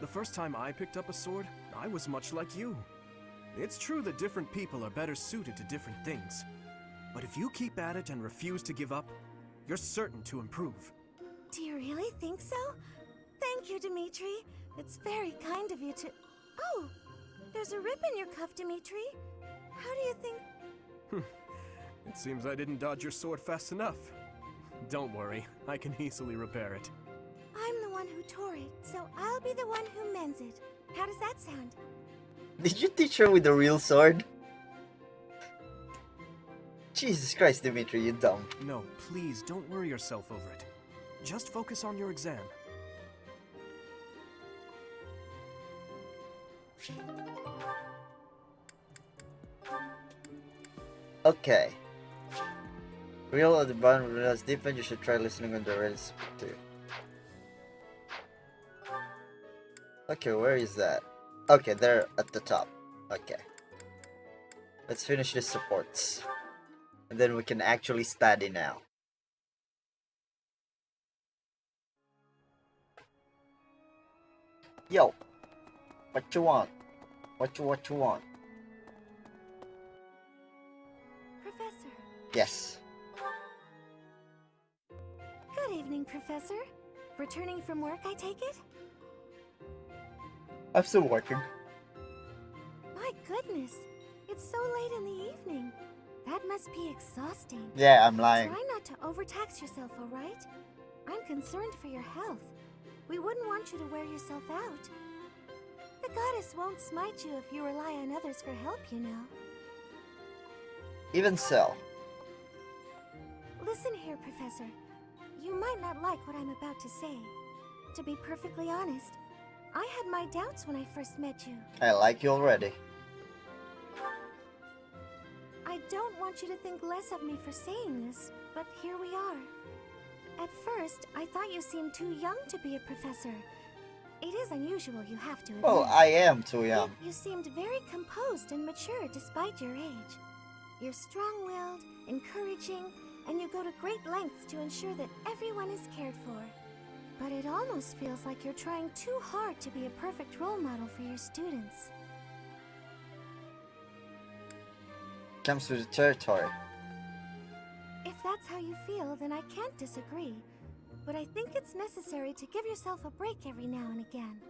The first time I picked up a sword, I was much like you. It's true that different people are better suited to different things. But if you keep at it and refuse to give up, you're certain to improve. Do you really think so? Thank you, Dimitri. It's very kind of you to... Oh, there's a rip in your cuff, Dimitri. How do you think... It seems I didn't dodge your sword fast enough. Don't worry, I can easily repair it. I'm the one who tore it, so I'll be the one who mends it. How does that sound? Did you teach her with a real sword? Jesus Christ, Dimitri, you dumb. No, please don't worry yourself over it. Just focus on your exam. Okay. Wryl at the bottom realize deep and you should try listening on the rest too. Okay, where is that? Okay, they're at the top. Okay. Let's finish the supports. And then we can actually study now. Yo! What you want? What you want? Professor. Yes. Good evening, Professor. Returning from work, I take it? I'm still working. My goodness. It's so late in the evening. That must be exhausting. Yeah, I'm lying. Try not to overtax yourself, alright? I'm concerned for your health. We wouldn't want you to wear yourself out. The goddess won't smite you if you rely on others for help, you know. Even so. Listen here, Professor. You might not like what I'm about to say. To be perfectly honest, I had my doubts when I first met you. I like you already. I don't want you to think less of me for saying this, but here we are. At first, I thought you seemed too young to be a professor. It is unusual, you have to admit. Well, I am too young. Yet you seemed very composed and mature despite your age. You're strong-willed, encouraging, and you go to great lengths to ensure that everyone is cared for. But it almost feels like you're trying too hard to be a perfect role model for your students. Comes with the territory. If that's how you feel, then I can't disagree. But I think it's necessary to give yourself a break every now and again.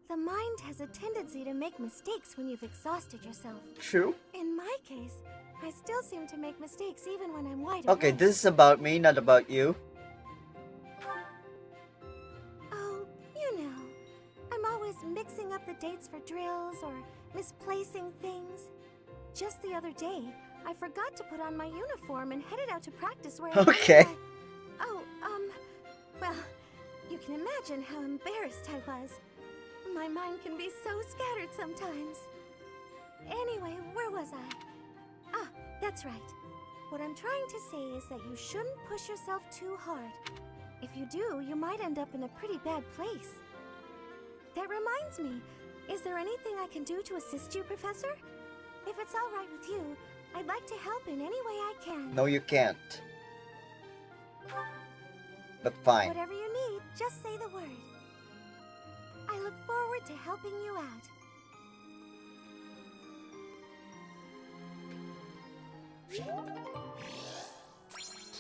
The mind has a tendency to make mistakes when you've exhausted yourself. True. In my case, I still seem to make mistakes even when I'm wide Okay, awake. this is about me, not about you. Oh, you know, I'm always mixing up the dates for drills or misplacing things. Just the other day, I forgot to put on my uniform and headed out to practice wearing Okay. Oh, well, you can imagine how embarrassed I was. My mind can be so scattered sometimes. Anyway, where was I? Ah, that's right. What I'm trying to say is that you shouldn't push yourself too hard. If you do, you might end up in a pretty bad place. That reminds me, is there anything I can do to assist you, Professor? If it's all right with you, I'd like to help in any way I can. No, you can't. But fine. Whatever you need, just say the word. I look forward to helping you out.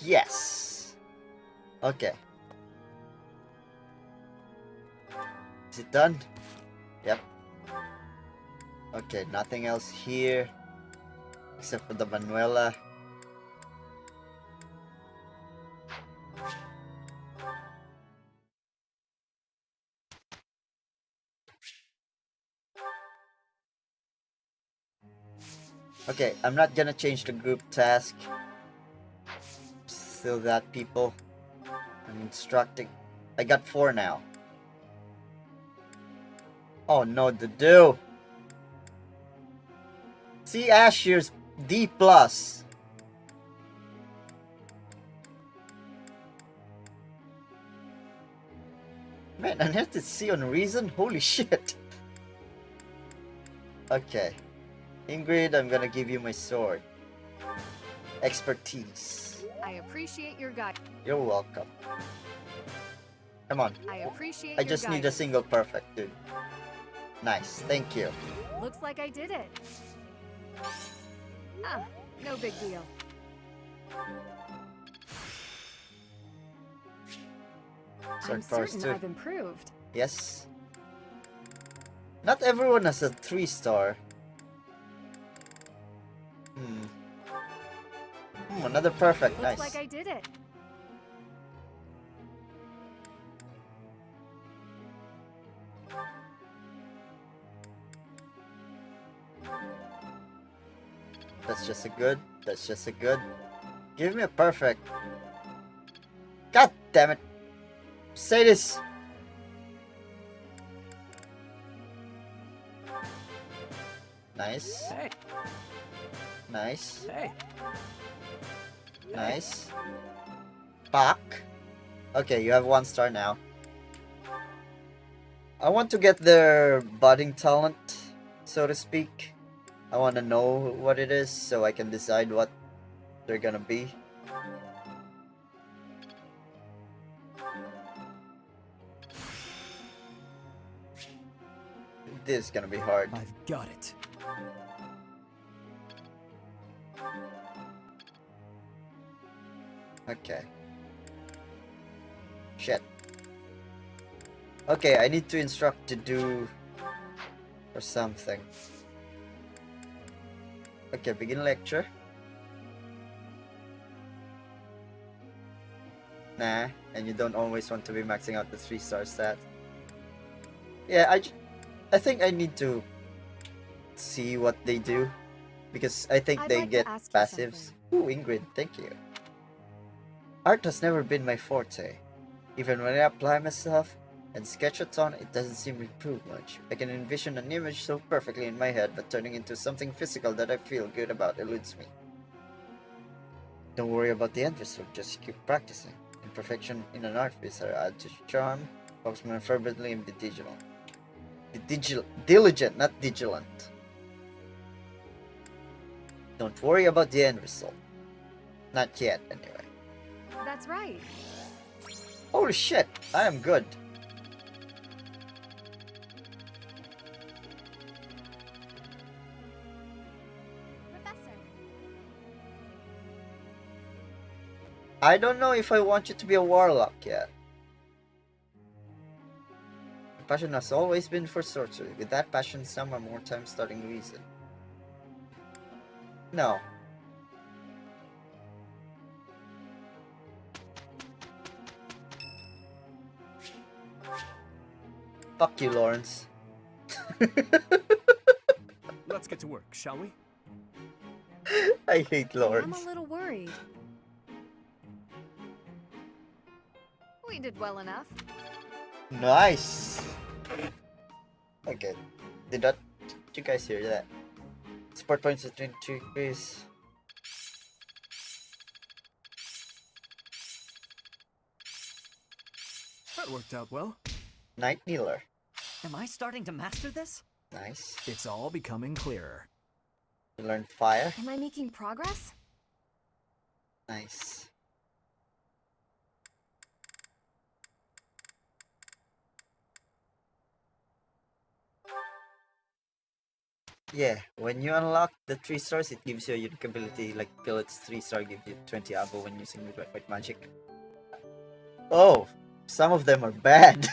Yes. Okay. Is it done? Yep. Okay, nothing else here. Except for the Manuela. Okay, I'm not gonna change the group task. Still that people. I'm instructing. I got 4 now. Oh no, the do. See Ashier's D+. Man, I have to see on reason? Holy shit. Okay. Ingrid, I'm gonna give you my sword. Expertise. I appreciate your guide. You're welcome. Come on. I appreciate I your just need a guidance. single perfect, dude. Nice, thank you. Looks like I did it. Ah, no big deal. I'm Sword powers certain too. I've improved. Yes. Not everyone has a 3-star. Another perfect. Looks Nice. like I did it. That's just a good. That's just a good. Give me a perfect. God damn it. Say this. Nice. Hey. Nice. Hey. Nice. Fuck. Okay, you have 1 star now. I want to get their budding talent, so to speak. I want to know what it is so I can decide what they're gonna be. This is gonna be hard. I've got it. Okay. Shit. Okay, I need to instruct to do or something. Okay, begin lecture. Nah, and you don't always want to be maxing out the 3-star stat. Yeah, I think I need to see what they do, because I think they get passives. Ooh, Ingrid, thank you. Art has never been my forte. Even when I apply myself and sketch a ton, it doesn't seem to improve much. I can envision an image so perfectly in my head, but turning into something physical that I feel good about eludes me. Don't worry about the end result, just keep practicing. Imperfection in an art piece are add to charm. Focus more fervently and be vigilant. Diligent, not vigilant. Don't worry about the end result. Not yet, anyway. That's right. Holy shit, I am good. Professor. I don't know if I want you to be a warlock yet. My passion has always been for sorcery. With that passion, some are more time starting reason. No. Fuck you, Lawrence. Let's get to work, shall we? I hate Lawrence. I'm a little worried. We did well enough. Nice. Okay. Did you guys hear that? Support points at 22 increase. That worked out well. Night Kneeler. Am I starting to master this? Nice. It's all becoming clearer. You learned fire. Am I making progress? Nice. Yeah, when you unlock the 3 stars, it gives you a unique ability, like Pilot's 3-star gives you 20 ammo when using white magic. Oh, some of them are bad.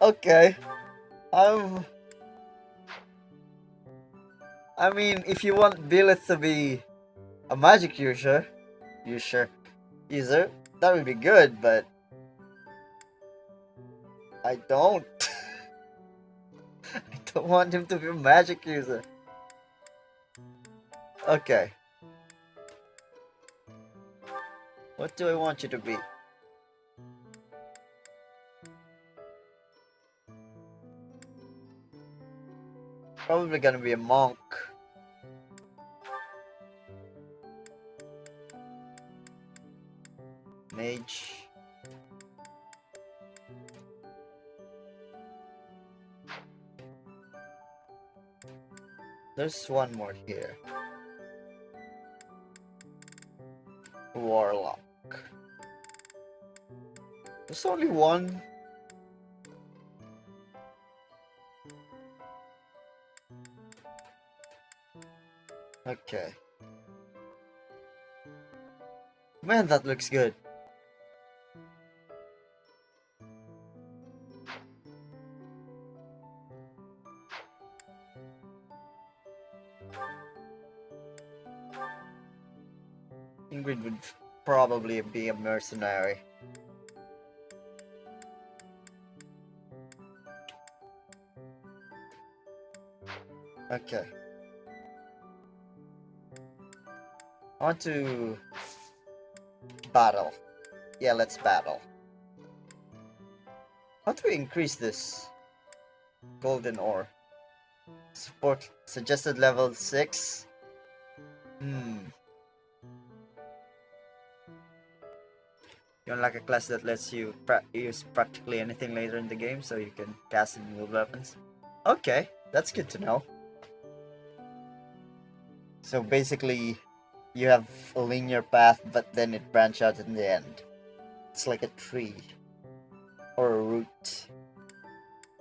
Okay. I mean, if you want Billet to be a magic user, that would be good, but I don't. I don't want him to be a magic user. Okay. What do I want you to be? Probably gonna be a monk. Mage. There's one more here. Warlock. There's only one. Okay. Man, that looks good. Ingrid would probably be a mercenary. Okay. I want to battle. Yeah, let's battle. How do we increase this? Golden ore. Support suggested level 6. You unlock a class that lets you use practically anything later in the game, so you can cast and wield weapons. Okay, that's good to know. So basically, you have a linear path, but then it branches out in the end. It's like a tree. Or a root.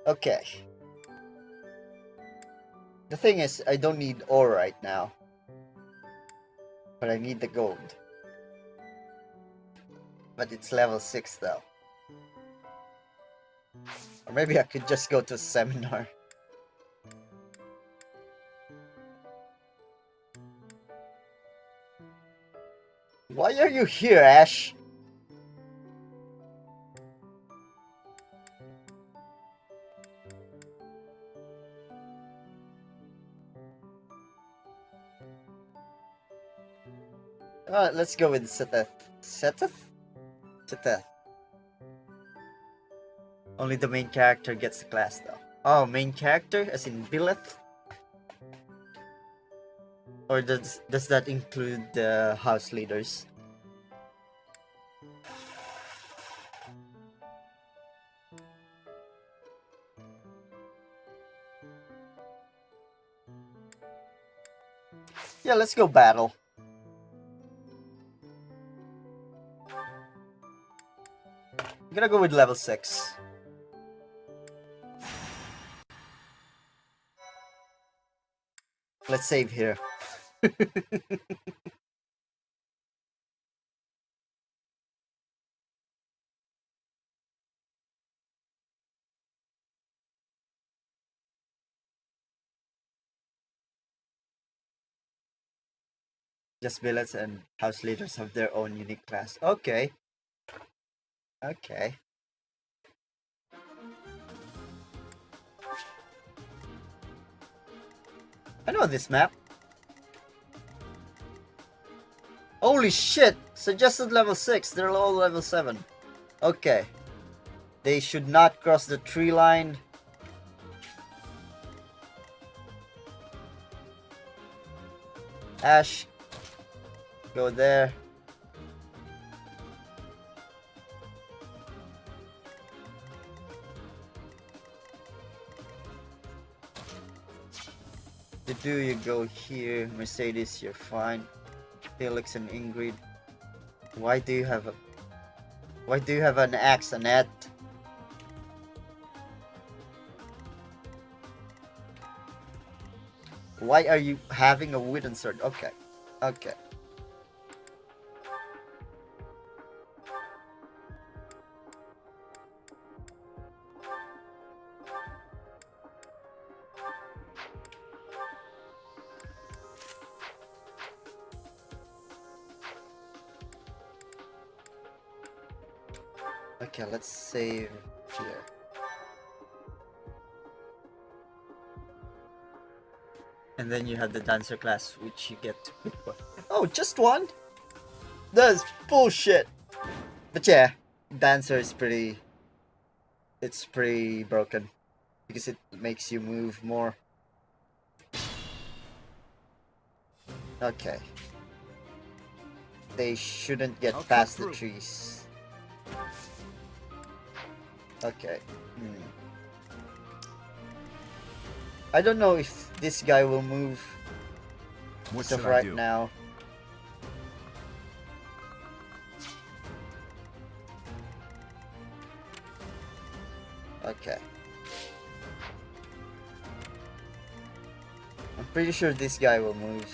Okay. The thing is, I don't need ore right now. But I need the gold. But it's level 6 though. Or maybe I could just go to a seminar. Why are you here, Ash? Alright, let's go with Seteth. Seteth? Seteth. Only the main character gets the class though. Oh, main character? As in Byleth? Or does that include the house leaders? Yeah, let's go battle. I'm gonna go with level 6. Let's save here. Just billets and house leaders have their own unique class. Okay. Okay. I know this map. Holy shit! Suggested level 6, they're all level 7. Okay. They should not cross the tree line. Ash, go there. You go here. Mercedes, you're fine. Felix and Ingrid. Why do you have an axe, Annette? Why are you having a wooden sword? Okay. Okay. Okay, let's save here. And then you have the dancer class, which you get to pick one. Oh, just one? That's bullshit. But yeah, dancer is pretty... It's pretty broken. Because it makes you move more. Okay. They shouldn't get past the trees. Okay. I don't know if this guy will move. What stuff should I right do? now. Okay. I'm pretty sure this guy will move.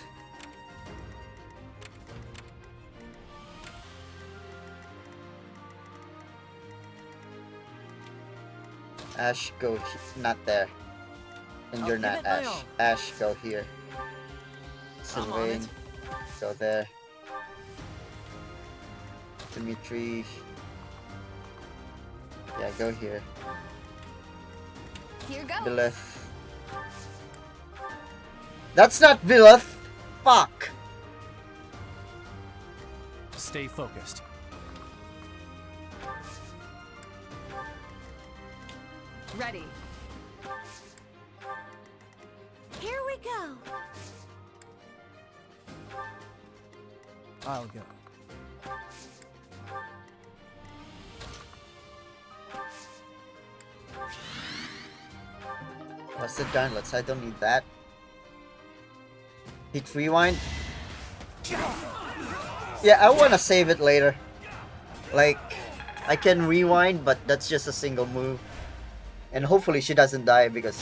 Ash, go not there. And you're not Ash. Ash, go here. Sylvain, go there. Dimitri. Yeah, go here. Here goes. Byleth. That's not Byleth! Fuck! Stay focused. Ready. Here we go. I'll go. What's the gauntlets? I don't need that. Hit rewind. Yeah, I wanna save it later. Like, I can rewind, but that's just a single move. And hopefully she doesn't die because